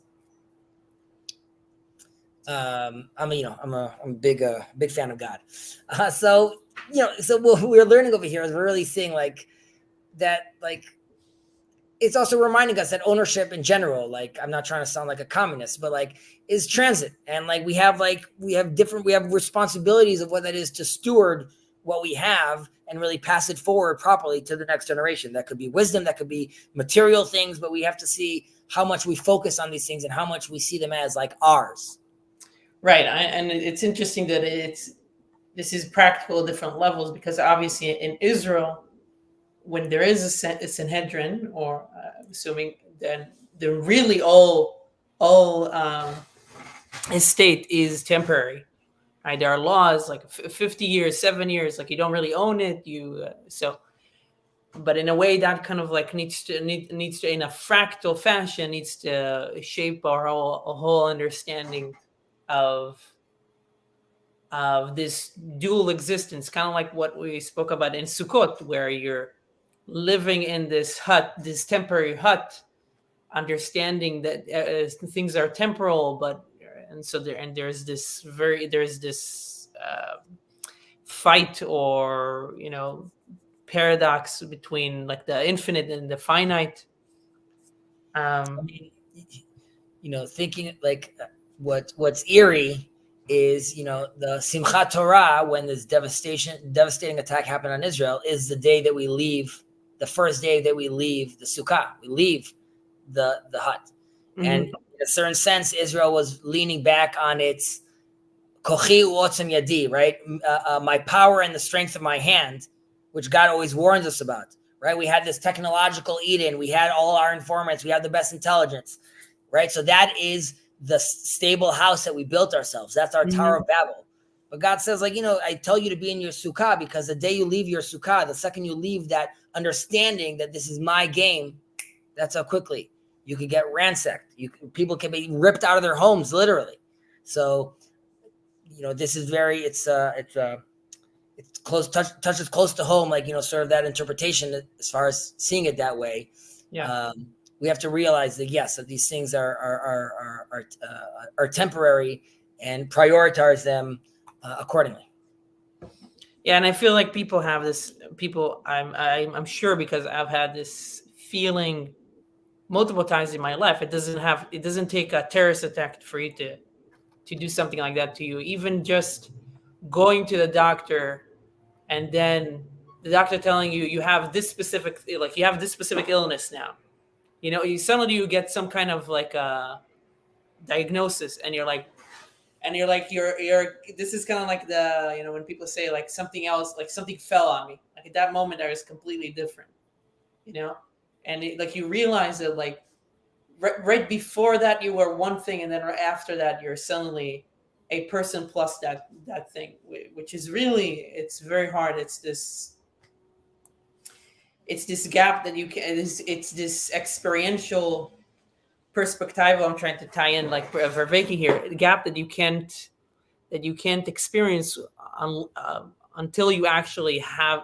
I'm a big fan of God. So what we're learning over here is we're really seeing like that, like it's also reminding us that ownership in general, like, I'm not trying to sound like a communist, but like, is transit. And like we have responsibilities of what that is to steward what we have and really pass it forward properly to the next generation. That could be wisdom, that could be material things, but we have to see how much we focus on these things and how much we see them as like ours. Right. And it's interesting that this is practical at different levels, because obviously in Israel, when there is a Sanhedrin, or assuming then the really all estate is temporary. Right? There are laws like 50 years, 7 years, like you don't really own it. But in a way that kind of like needs to in a fractal fashion needs to shape our whole understanding of this dual existence, kind of like what we spoke about in Sukkot, where you're living in this hut, this temporary hut, understanding that things are temporal, there's this fight, or paradox between like the infinite and the finite. Thinking like what's eerie is, the Simchat Torah, when this devastating attack happened on Israel, is the day that we leave, the first day that we leave the sukkah, we leave the hut. Mm-hmm. And in a certain sense, Israel was leaning back on its kochi u'otzem yadi, right? My power and the strength of my hand, which God always warns us about, right? We had this technological Eden. We had all our informants. We had the best intelligence, right? So that is the stable house that we built ourselves. That's our Tower of Babel. But God says, like, I tell you to be in your sukkah, because the day you leave your sukkah, the second you leave that understanding that this is my game, that's how quickly you could get ransacked. People can be ripped out of their homes, literally. So, this is it's close, touches close to home, like, sort of that interpretation as far as seeing it that way. Yeah. We have to realize that, yes, that these things are temporary, and prioritize them accordingly. Yeah, and I feel like people have this. I'm sure, because I've had this feeling multiple times in my life. It doesn't take a terrorist attack for you to do something like that to you. Even just going to the doctor, and then the doctor telling you have this specific illness now. You suddenly get some kind of like a diagnosis, and you're this is kind of like the, when people say like something else, like something fell on me. Like at that moment, I was completely different, and you realize that like right before that you were one thing, and then right after that you're suddenly a person plus that thing, which is really, it's very hard. It's this gap that you can. It's this experiential perspective I'm trying to tie in, like Verveki here, the gap that you can't experience until you actually have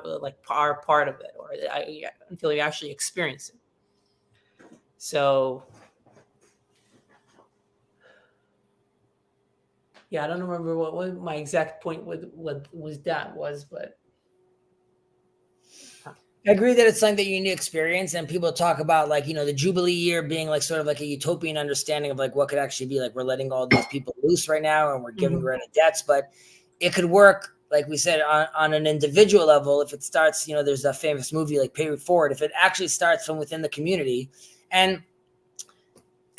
are part of it, or until you actually experience it. So yeah, I don't remember what my exact point what was, but I agree that it's something that you need to experience, and people talk about like, the Jubilee year being like sort of like a utopian understanding of like what could actually be like, we're letting all these people loose right now and we're giving rid of debts, but it could work, like we said, on an individual level. If it starts, there's a famous movie like Pay It Forward, if it actually starts from within the community. And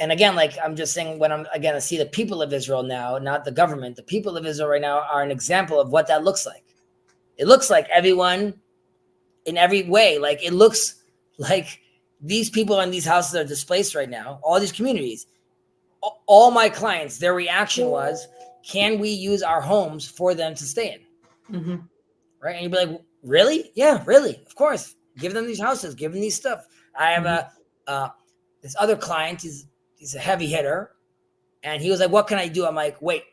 again, like I'm just saying, when I see the people of Israel now, not the government, the people of Israel right now are an example of what that looks like. It looks like everyone in every way, like it looks like these people in these houses are displaced right now, all these communities. All my clients, their reaction was, can we use our homes for them to stay in? Mm-hmm. Right? And you'd be like, really? Yeah, really, of course. Give them these houses, give them these stuff. I have this other client, he's a heavy hitter, and he was like, what can I do? I'm like, wait.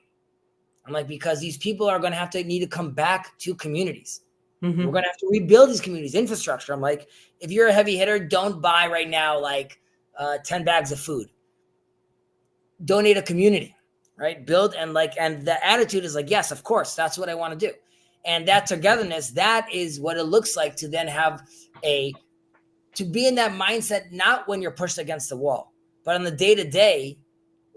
I'm like, because these people are going to need to come back to communities. Mm-hmm. We're going to have to rebuild these communities, infrastructure. I'm like, if you're a heavy hitter, don't buy right now like 10 bags of food. Donate a community, right? Build, and the attitude is like, yes, of course, that's what I want to do. And that togetherness, that is what it looks like to then have a to be in that mindset, not when you're pushed against the wall, but on the day-to-day.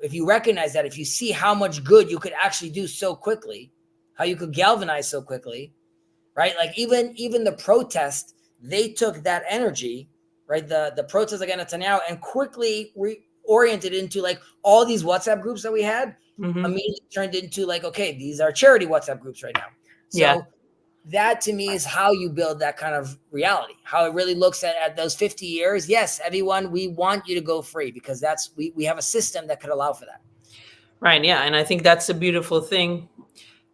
If you recognize that, if you see how much good you could actually do so quickly, how you could galvanize so quickly, right? Like even the protest, they took that energy, right? The protest against Netanyahu, and quickly reoriented into like all these WhatsApp groups that we had, immediately turned into like, okay, these are charity WhatsApp groups right now. So that to me is how you build that kind of reality, how it really looks at those 50 years. Yes, everyone, we want you to go free because that's we have a system that could allow for that. Right. Yeah. And I think that's a beautiful thing.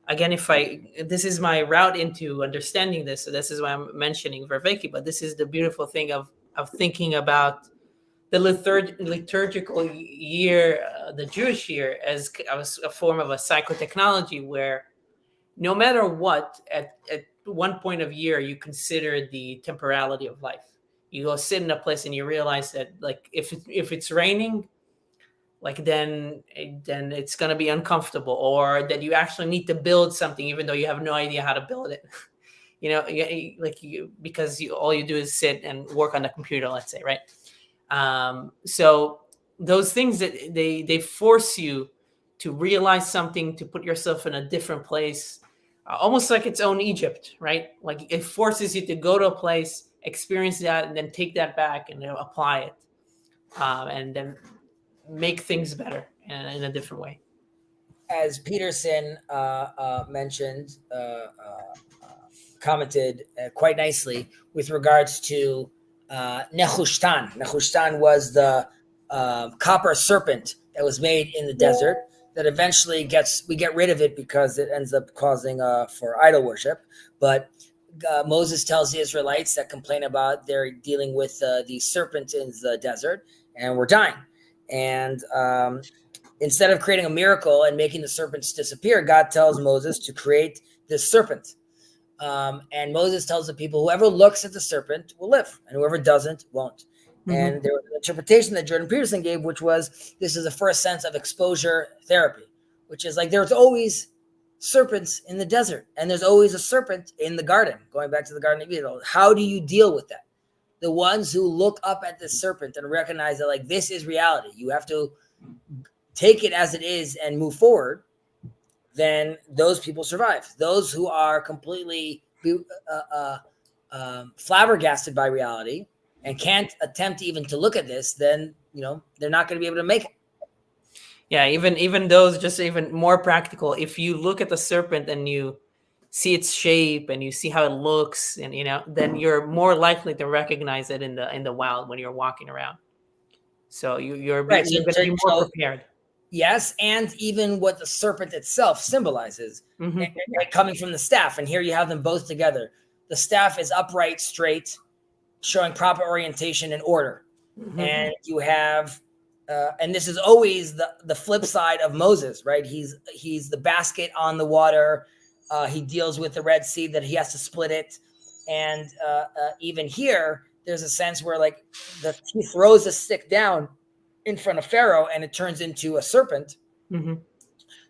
Again, this is my route into understanding this. So this is why I'm mentioning Verveki, but this is the beautiful thing of thinking about the liturgical year, the Jewish year, as a form of a psychotechnology where no matter what, at one point of year, you consider the temporality of life. You go sit in a place and you realize that, like, if it's raining, like then it's going to be uncomfortable, or that you actually need to build something even though you have no idea how to build it. Because all you do is sit and work on the computer, let's say, right? So those things that they force you to realize something, to put yourself in a different place, almost like its own Egypt, right? Like it forces you to go to a place, experience that, and then take that back and apply it, and then make things better in a different way. As Peterson mentioned, commented quite nicely with regards to Nehushtan. Nehushtan was the copper serpent that was made in the desert that eventually we get rid of it because it ends up causing for idol worship. But Moses tells the Israelites that complain about they're dealing with the serpent in the desert and we're dying. And instead of creating a miracle and making the serpents disappear, God tells Moses to create this serpent. And Moses tells the people, whoever looks at the serpent will live, and whoever doesn't won't. And there was an interpretation that Jordan Peterson gave, which was this is the first sense of exposure therapy, which is like there's always serpents in the desert, and there's always a serpent in the garden, going back to the Garden of Eden. How do you deal with that? The ones who look up at the serpent and recognize that like this is reality, you have to take it as it is and move forward, then those people survive. Those who are completely flabbergasted by reality and can't attempt even to look at this, then they're not going to be able to make it. Yeah, even those, just even more practical. If you look at the serpent and you see its shape and you see how it looks, and then you're more likely to recognize it in the wild when you're walking around. So you're going to be more prepared. Yes, and even what the serpent itself symbolizes, coming from the staff. And here you have them both together. The staff is upright, straight, showing proper orientation and order. And you have, and this is always the flip side of Moses, right? He's the basket on the water. He deals with the Red Sea, that he has to split it. And even here, there's a sense where like he throws a stick down in front of Pharaoh and it turns into a serpent,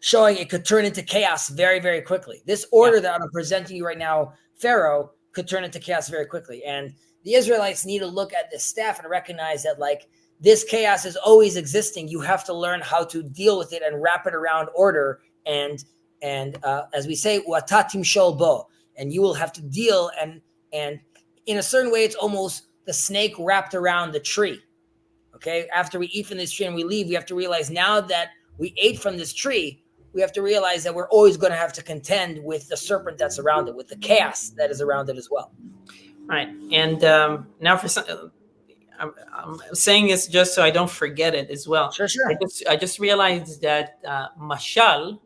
showing it could turn into chaos very, very quickly. This order that I'm presenting you right now, Pharaoh, could turn into chaos very quickly. And the Israelites need to look at this staff and recognize that like this chaos is always existing. You have to learn how to deal with it and wrap it around order. And as we say, watatim shol bo, and you will have to deal. And in a certain way, it's almost the snake wrapped around the tree. Okay, after we eat from this tree and we leave, we have to realize now that we ate from this tree, we have to realize that we're always going to have to contend with the serpent that's around it, with the chaos that is around it as well. Right. And now for some, I'm saying this just so I don't forget it as well. Sure. I just realized that mashal,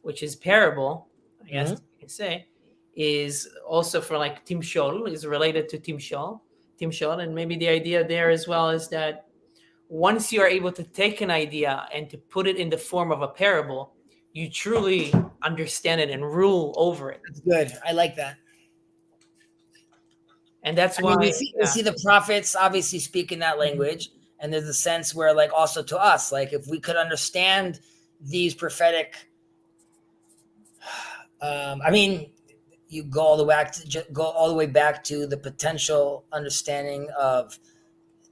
which is parable, I guess you can say, is also for like timshol, is related to timshol, and maybe the idea there as well is that once you are able to take an idea and to put it in the form of a parable, you truly understand it and rule over it. That's good. I like that. And that's why we see the prophets obviously speak in that language. And there's a sense where like also to us, like if we could understand these prophetic, you go all the way back to the potential understanding of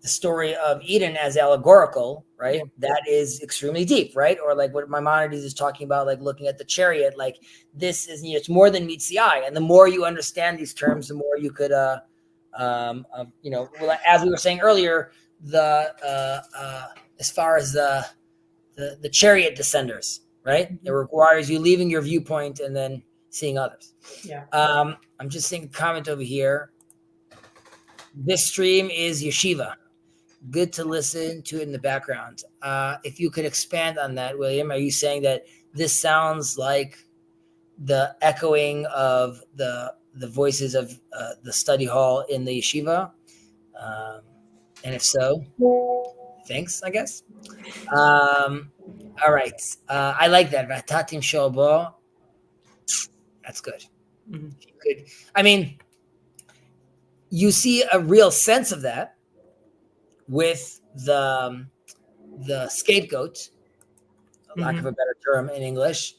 the story of Eden as allegorical, right? Yeah. That is extremely deep, right? Or like what Maimonides is talking about, like looking at the chariot, like this is, it's more than meets the eye. And the more you understand these terms, the more you could, well, as we were saying earlier, as far as the chariot descenders, right? It requires you leaving your viewpoint and then seeing others. Yeah. I'm just seeing a comment over here. This stream is yeshiva. Good to listen to it in the background. If you could expand on that, William, are you saying that this sounds like the echoing of the voices of the study hall in the yeshiva? And if so, thanks, I guess. All right. I like that. Vatatim shobo. That's good. Mm-hmm. Good. I mean, you see a real sense of that with the scapegoat, lack of a better term in English,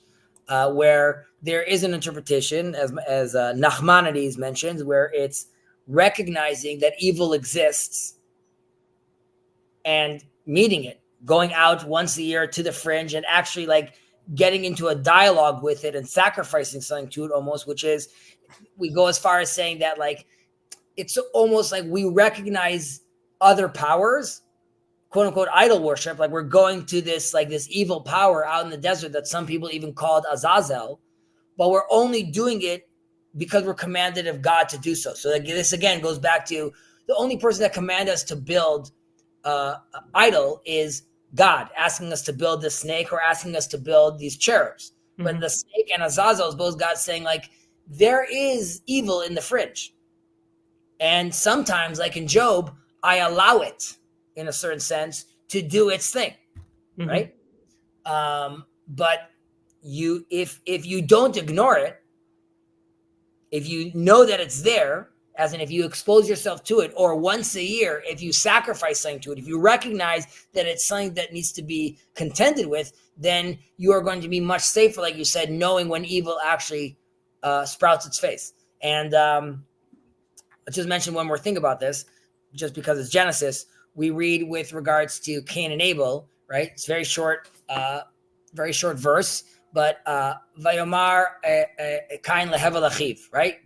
where there is an interpretation, as Nachmanides mentions, where it's recognizing that evil exists and meeting it, going out once a year to the fringe and actually like getting into a dialogue with it and sacrificing something to it almost, which is, we go as far as saying that like, it's almost like we recognize other powers, quote unquote, idol worship. Like we're going to this evil power out in the desert that some people even called Azazel, but we're only doing it because we're commanded of God to do so. So like, this again goes back to the only person that commanded us to build idol is God, asking us to build the snake or asking us to build these cherubs. Mm-hmm. But the snake and Azazel is both God saying like, there is evil in the fringe. And sometimes, like in Job, I allow it in a certain sense to do its thing, right? But if you don't ignore it, if you know that it's there, as in if you expose yourself to it, or once a year, if you sacrifice something to it, if you recognize that it's something that needs to be contended with, then you are going to be much safer, like you said, knowing when evil actually sprouts its face. And let's just mention one more thing about this, just because it's Genesis. We read with regards to Cain and Abel, right? It's very short verse, but Vayomar Cain lehevel achiv, right?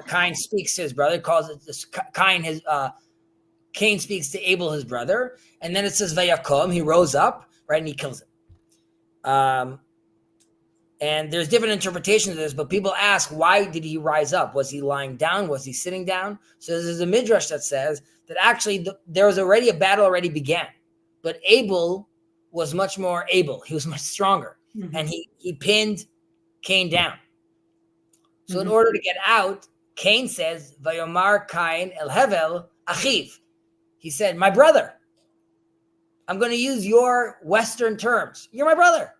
Cain speaks to his brother, calls it this, Cain speaks to Abel, his brother, and then it says Vayakom, he rose up, right, and he kills him. And there's different interpretations of this, but people ask, why did he rise up? Was he lying down? Was he sitting down? So there's a midrash that says that actually there was already a battle already began, but Abel was much more able. He was much stronger, and he pinned Cain down. So in order to get out, Cain says, "Vayomar Cain el hevel achiv." He said, "My brother." I'm going to use your Western terms. You're my brother.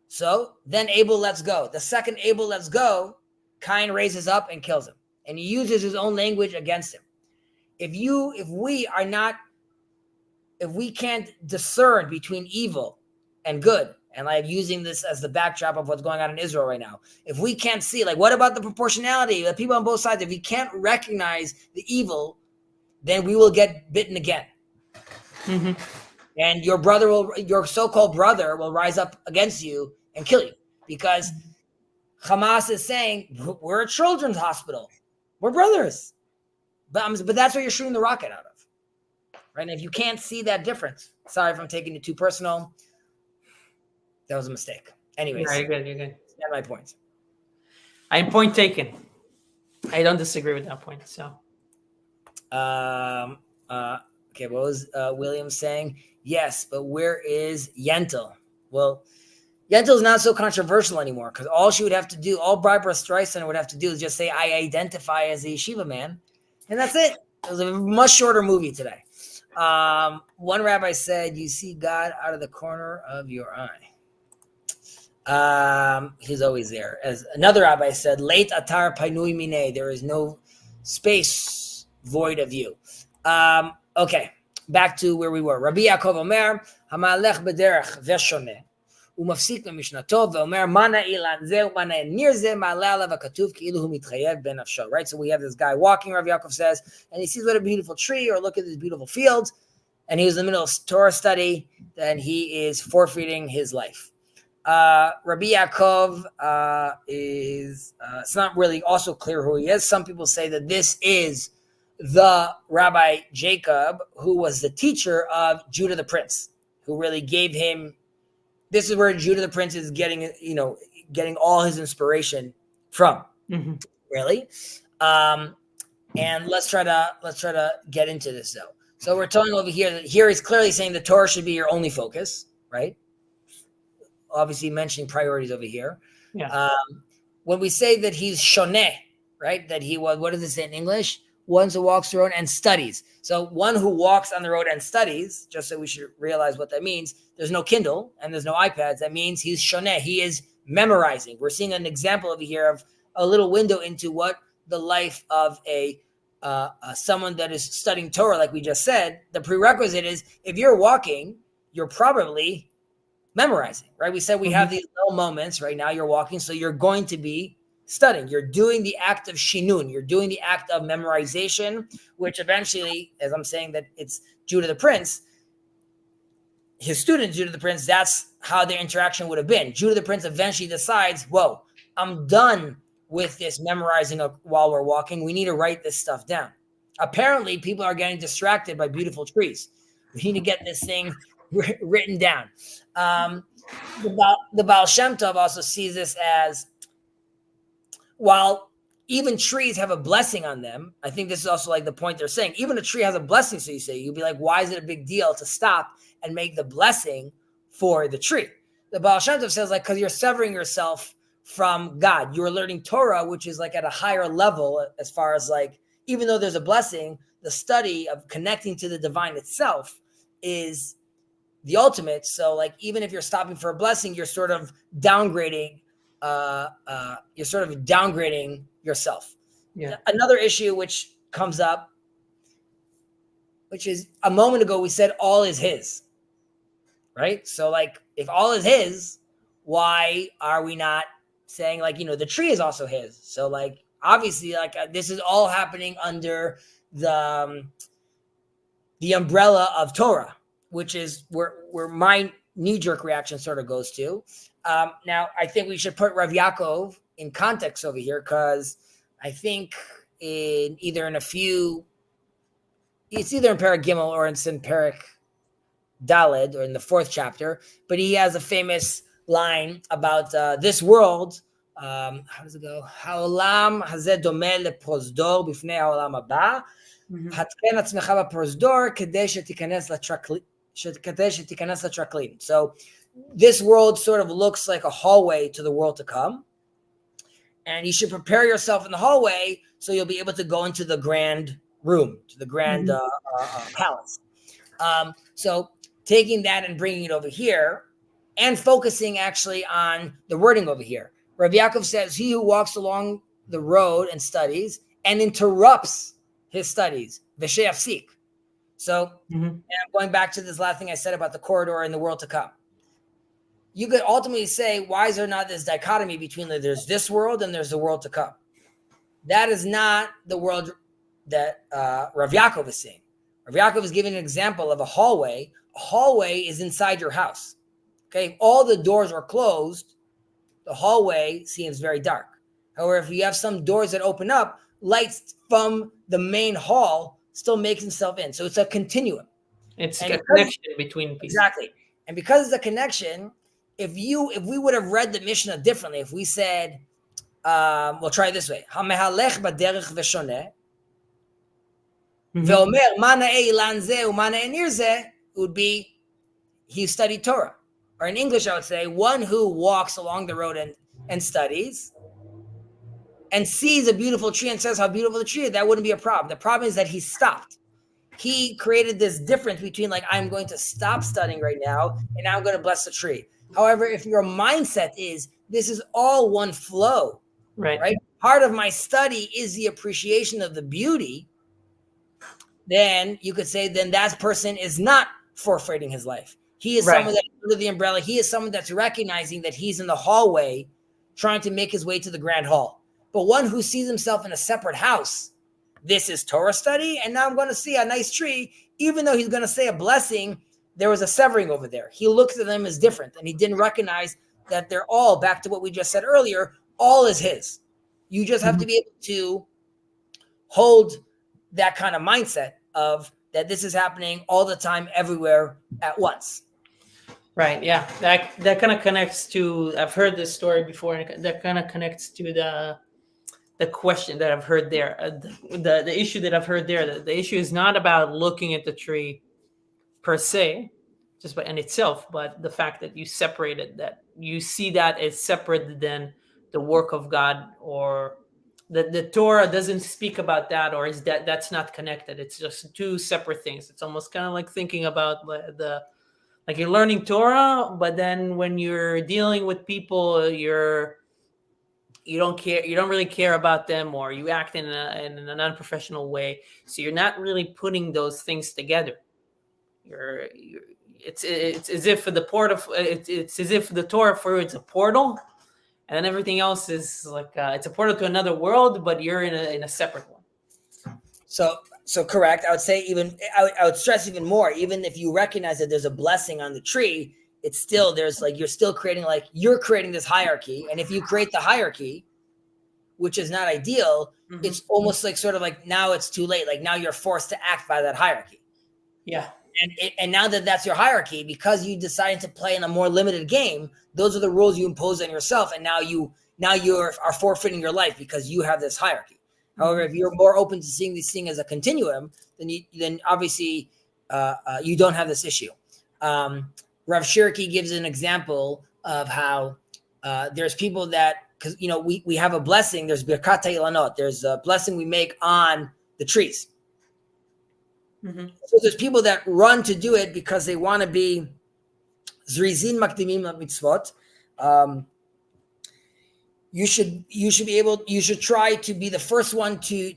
So then Abel lets go. The second Abel lets go, Cain raises up and kills him. And he uses his own language against him. If we can't discern between evil and good, and I'm using this as the backdrop of what's going on in Israel right now, if we can't see, like, what about the proportionality? The people on both sides, if we can't recognize the evil, then we will get bitten again. And your so-called brother will rise up against you and kill you, because Hamas is saying, we're a children's hospital. We're brothers. But that's what you're shooting the rocket out of. Right? And if you can't see that difference, sorry if I'm taking it too personal. That was a mistake. Anyways. You're good. Stand my point. Point taken. I don't disagree with that point. So. Okay, what was William saying? Yes, but where is Yentl? Well, Yentl is not so controversial anymore, because all Barbara Streisand would have to do is just say, I identify as a yeshiva man. And that's it. It was a much shorter movie today. One rabbi said, you see God out of the corner of your eye. He's always there. As another rabbi said, late atar painui mine, there is no space void of you. Okay, back to where we were. Rabbi Yaakov Omer, hamalech bederech veshoneh, הוא מפסיק במשנתו ואומר, מה נאה לאן זה ומה נאה ניר זה, מעלה עליו הכתוב כאילו הוא מתחייב בנפשו, right? So we have this guy walking, Rav Yaakov says, and he sees what a beautiful tree, or look at this beautiful field, and he was in the middle of Torah study, then he is forfeiting his life. Rabbi Yaakov is, it's not really also clear who he is. Some people say that this is the Rabbi Jacob, who was the teacher of Judah the Prince, who really gave him, this is where Judah the Prince is getting, getting all his inspiration from, really. And let's try to get into this though. So we're talking over here that here he's clearly saying the Torah should be your only focus, right? Obviously mentioning priorities over here. Yeah. When we say that he's shoneh, right? That he was, what does it say in English? One who walks the road and studies. So one who walks on the road and studies, just so we should realize what that means, there's no Kindle and there's no iPads. That means he's shoneh. He is memorizing. We're seeing an example over here of a little window into what the life of someone that is studying Torah, like we just said. The prerequisite is if you're walking, you're probably memorizing, right? We said we have these little moments right now. You're walking, so you're going to be studying. You're doing the act of shinun. You're doing the act of memorization, which eventually, as I'm saying that it's Judah the Prince, his student Judah the Prince, that's how their interaction would have been. Judah the Prince eventually decides, whoa, I'm done with this memorizing while we're walking. We need to write this stuff down. Apparently, people are getting distracted by beautiful trees. We need to get this thing written down. The Baal Shem Tov also sees this as, while even trees have a blessing on them, I think this is also like the point they're saying, even a tree has a blessing, so you say, you'd be like, why is it a big deal to stop and make the blessing for the tree? The Baal Shem Tov says, like, because you're severing yourself from God. You're learning Torah, which is like at a higher level as far as like, even though there's a blessing, the study of connecting to the divine itself is the ultimate. So like, even if you're stopping for a blessing, you're sort of downgrading, yourself. Yeah. Another issue which comes up, which is a moment ago, we said all is his, right? So like, if all is his, why are we not saying like, the tree is also his? So like, obviously like this is all happening under the umbrella of Torah, which is where my knee-jerk reaction sort of goes to. Now, I think we should put Rav Yaakov in context over here, because I think it's either in Perek Gimel or it's in Perek Daled, or in the 4th chapter, but he has a famous line about this world. How does it go? Ha'olam hazeh domeh leprozdor b'fnei ha'olam haba. Hatken atzmecha b'prozdor kedei shetikanes latraklim. So this world sort of looks like a hallway to the world to come. And you should prepare yourself in the hallway so you'll be able to go into the grand room, to the grand palace. So taking that and bringing it over here and focusing actually on the wording over here. Rav Yaakov says, he who walks along the road and studies and interrupts his studies, v'sheyafsik. So and I'm going back to this last thing I said about the corridor and the world to come. You could ultimately say, why is there not this dichotomy between there's this world and there's the world to come? That is not the world that Rav Yaakov is saying. Rav Yaakov is giving an example of a hallway. A hallway is inside your house. Okay, if all the doors are closed, the hallway seems very dark. However, if you have some doors that open up, lights from the main hall still makes itself in. So it's a continuum. It's a connection between pieces. Exactly. And because it's a connection, if we would have read the Mishnah differently, if we said, we'll try it this way, Hamehalech baderech v'shoneh, ve'omer ma na'eh ilan zeh u'ma na'eh nir zeh, it would be, he studied Torah. Or in English, I would say, one who walks along the road and studies and sees a beautiful tree and says how beautiful the tree is, that wouldn't be a problem. The problem is that he stopped. He created this difference between like, I'm going to stop studying right now and I'm going to bless the tree. However, if your mindset is, this is all one flow, right? Part of my study is the appreciation of the beauty, then you could say, then that person is not forfeiting his life. He is Right. someone that's under the umbrella. He is someone that's recognizing that he's in the hallway trying to make his way to the grand hall. But one who sees himself in a separate house, this is Torah study, and now I'm going to see a nice tree, even though he's going to say a blessing, there was a severing over there. He looks at them as different, and he didn't recognize that they're all, back to what we just said earlier, all is his. You just have to be able to hold that kind of mindset of that this is happening all the time, everywhere, at once. Right. Yeah. That kind of connects to. I've heard this story before, and that kind of connects to the question that I've heard there. The issue that I've heard there. The issue is not about looking at the tree per se, just by in itself, but the fact that you separate it, that you see that as separate than the work of God, or the Torah doesn't speak about that, or is that's not connected. It's just two separate things. It's almost kind of like thinking about the like you're learning Torah, but then when you're dealing with people, you don't care, you don't really care about them, or you act in an unprofessional way. So you're not really putting those things together. It's as if it's as if the Torah for you it's a portal, and then everything else is like it's a portal to another world, but you're in a separate one. So correct. I would say I would stress even more, even if you recognize that there's a blessing on the tree, it's still, there's like, you're still creating this hierarchy. And if you create the hierarchy, which is not ideal, it's almost like sort of like now it's too late. Like now you're forced to act by that hierarchy. Yeah. And now that that's your hierarchy, because you decided to play in a more limited game, those are the rules you impose on yourself. And now you are forfeiting your life because you have this hierarchy. However, if you're more open to seeing this thing as a continuum, then obviously you don't have this issue. Rav Shirky gives an example of how there's people that, because we have a blessing. There's Birkat Ilanot. There's a blessing we make on the trees. So there's people that run to do it because they want to be Zrizin Makdimim Mitzvot. You should try to be the first one to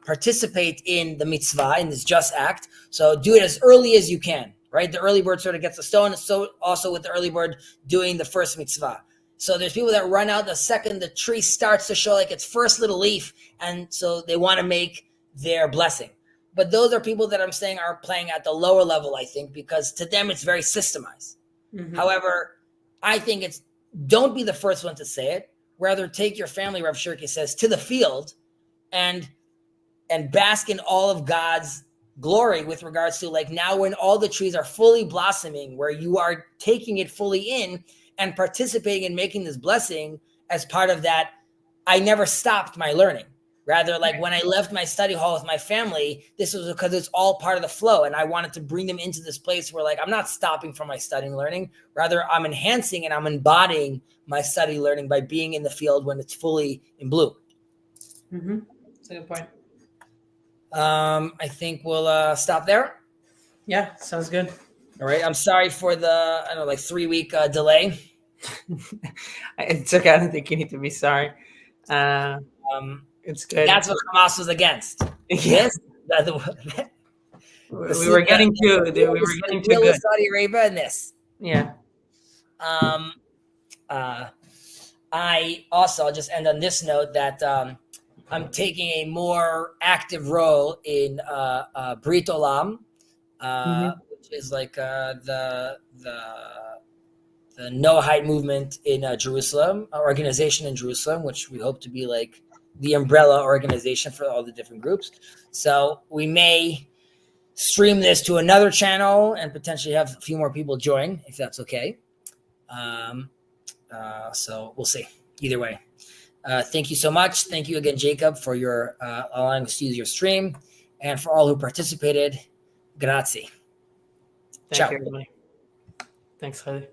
participate in the mitzvah, in this just act. So do it as early as you can, right? The early bird sort of gets the stone. So also with the early bird doing the first mitzvah. So there's people that run out the second the tree starts to show like its first little leaf, and so they want to make their blessing. But those are people that I'm saying are playing at the lower level, I think, because to them it's very systemized. However, I think it's, don't be the first one to say it. Rather, take your family, Rav Shirky says, to the field and bask in all of God's glory with regards to like now when all the trees are fully blossoming, where you are taking it fully in and participating in making this blessing as part of that. I never stopped my learning. Rather, like when I left my study hall with my family, this was because it's all part of the flow. And I wanted to bring them into this place where like, I'm not stopping from my studying learning. Rather, I'm enhancing and I'm embodying my study learning by being in the field when it's fully in bloom. That's a good point. I think we'll stop there. Yeah, sounds good. All right. I'm sorry for the, 3-week delay. It's okay. I don't think you need to be sorry. It's good. That's what Hamas was against. Yes. We were getting too good. Saudi Arabia and this. Yeah. I'll just end on this note that I'm taking a more active role in Brit Olam, which is like the Noahide movement in Jerusalem, organization in Jerusalem, which we hope to be like the umbrella organization for all the different groups. So we may stream this to another channel and potentially have a few more people join, if that's okay. So we'll see. Either way. Thank you so much. Thank you again, Jacob, for your allowing us to use your stream. And for all who participated, grazie. Thank you, everybody. Thanks, Chezi.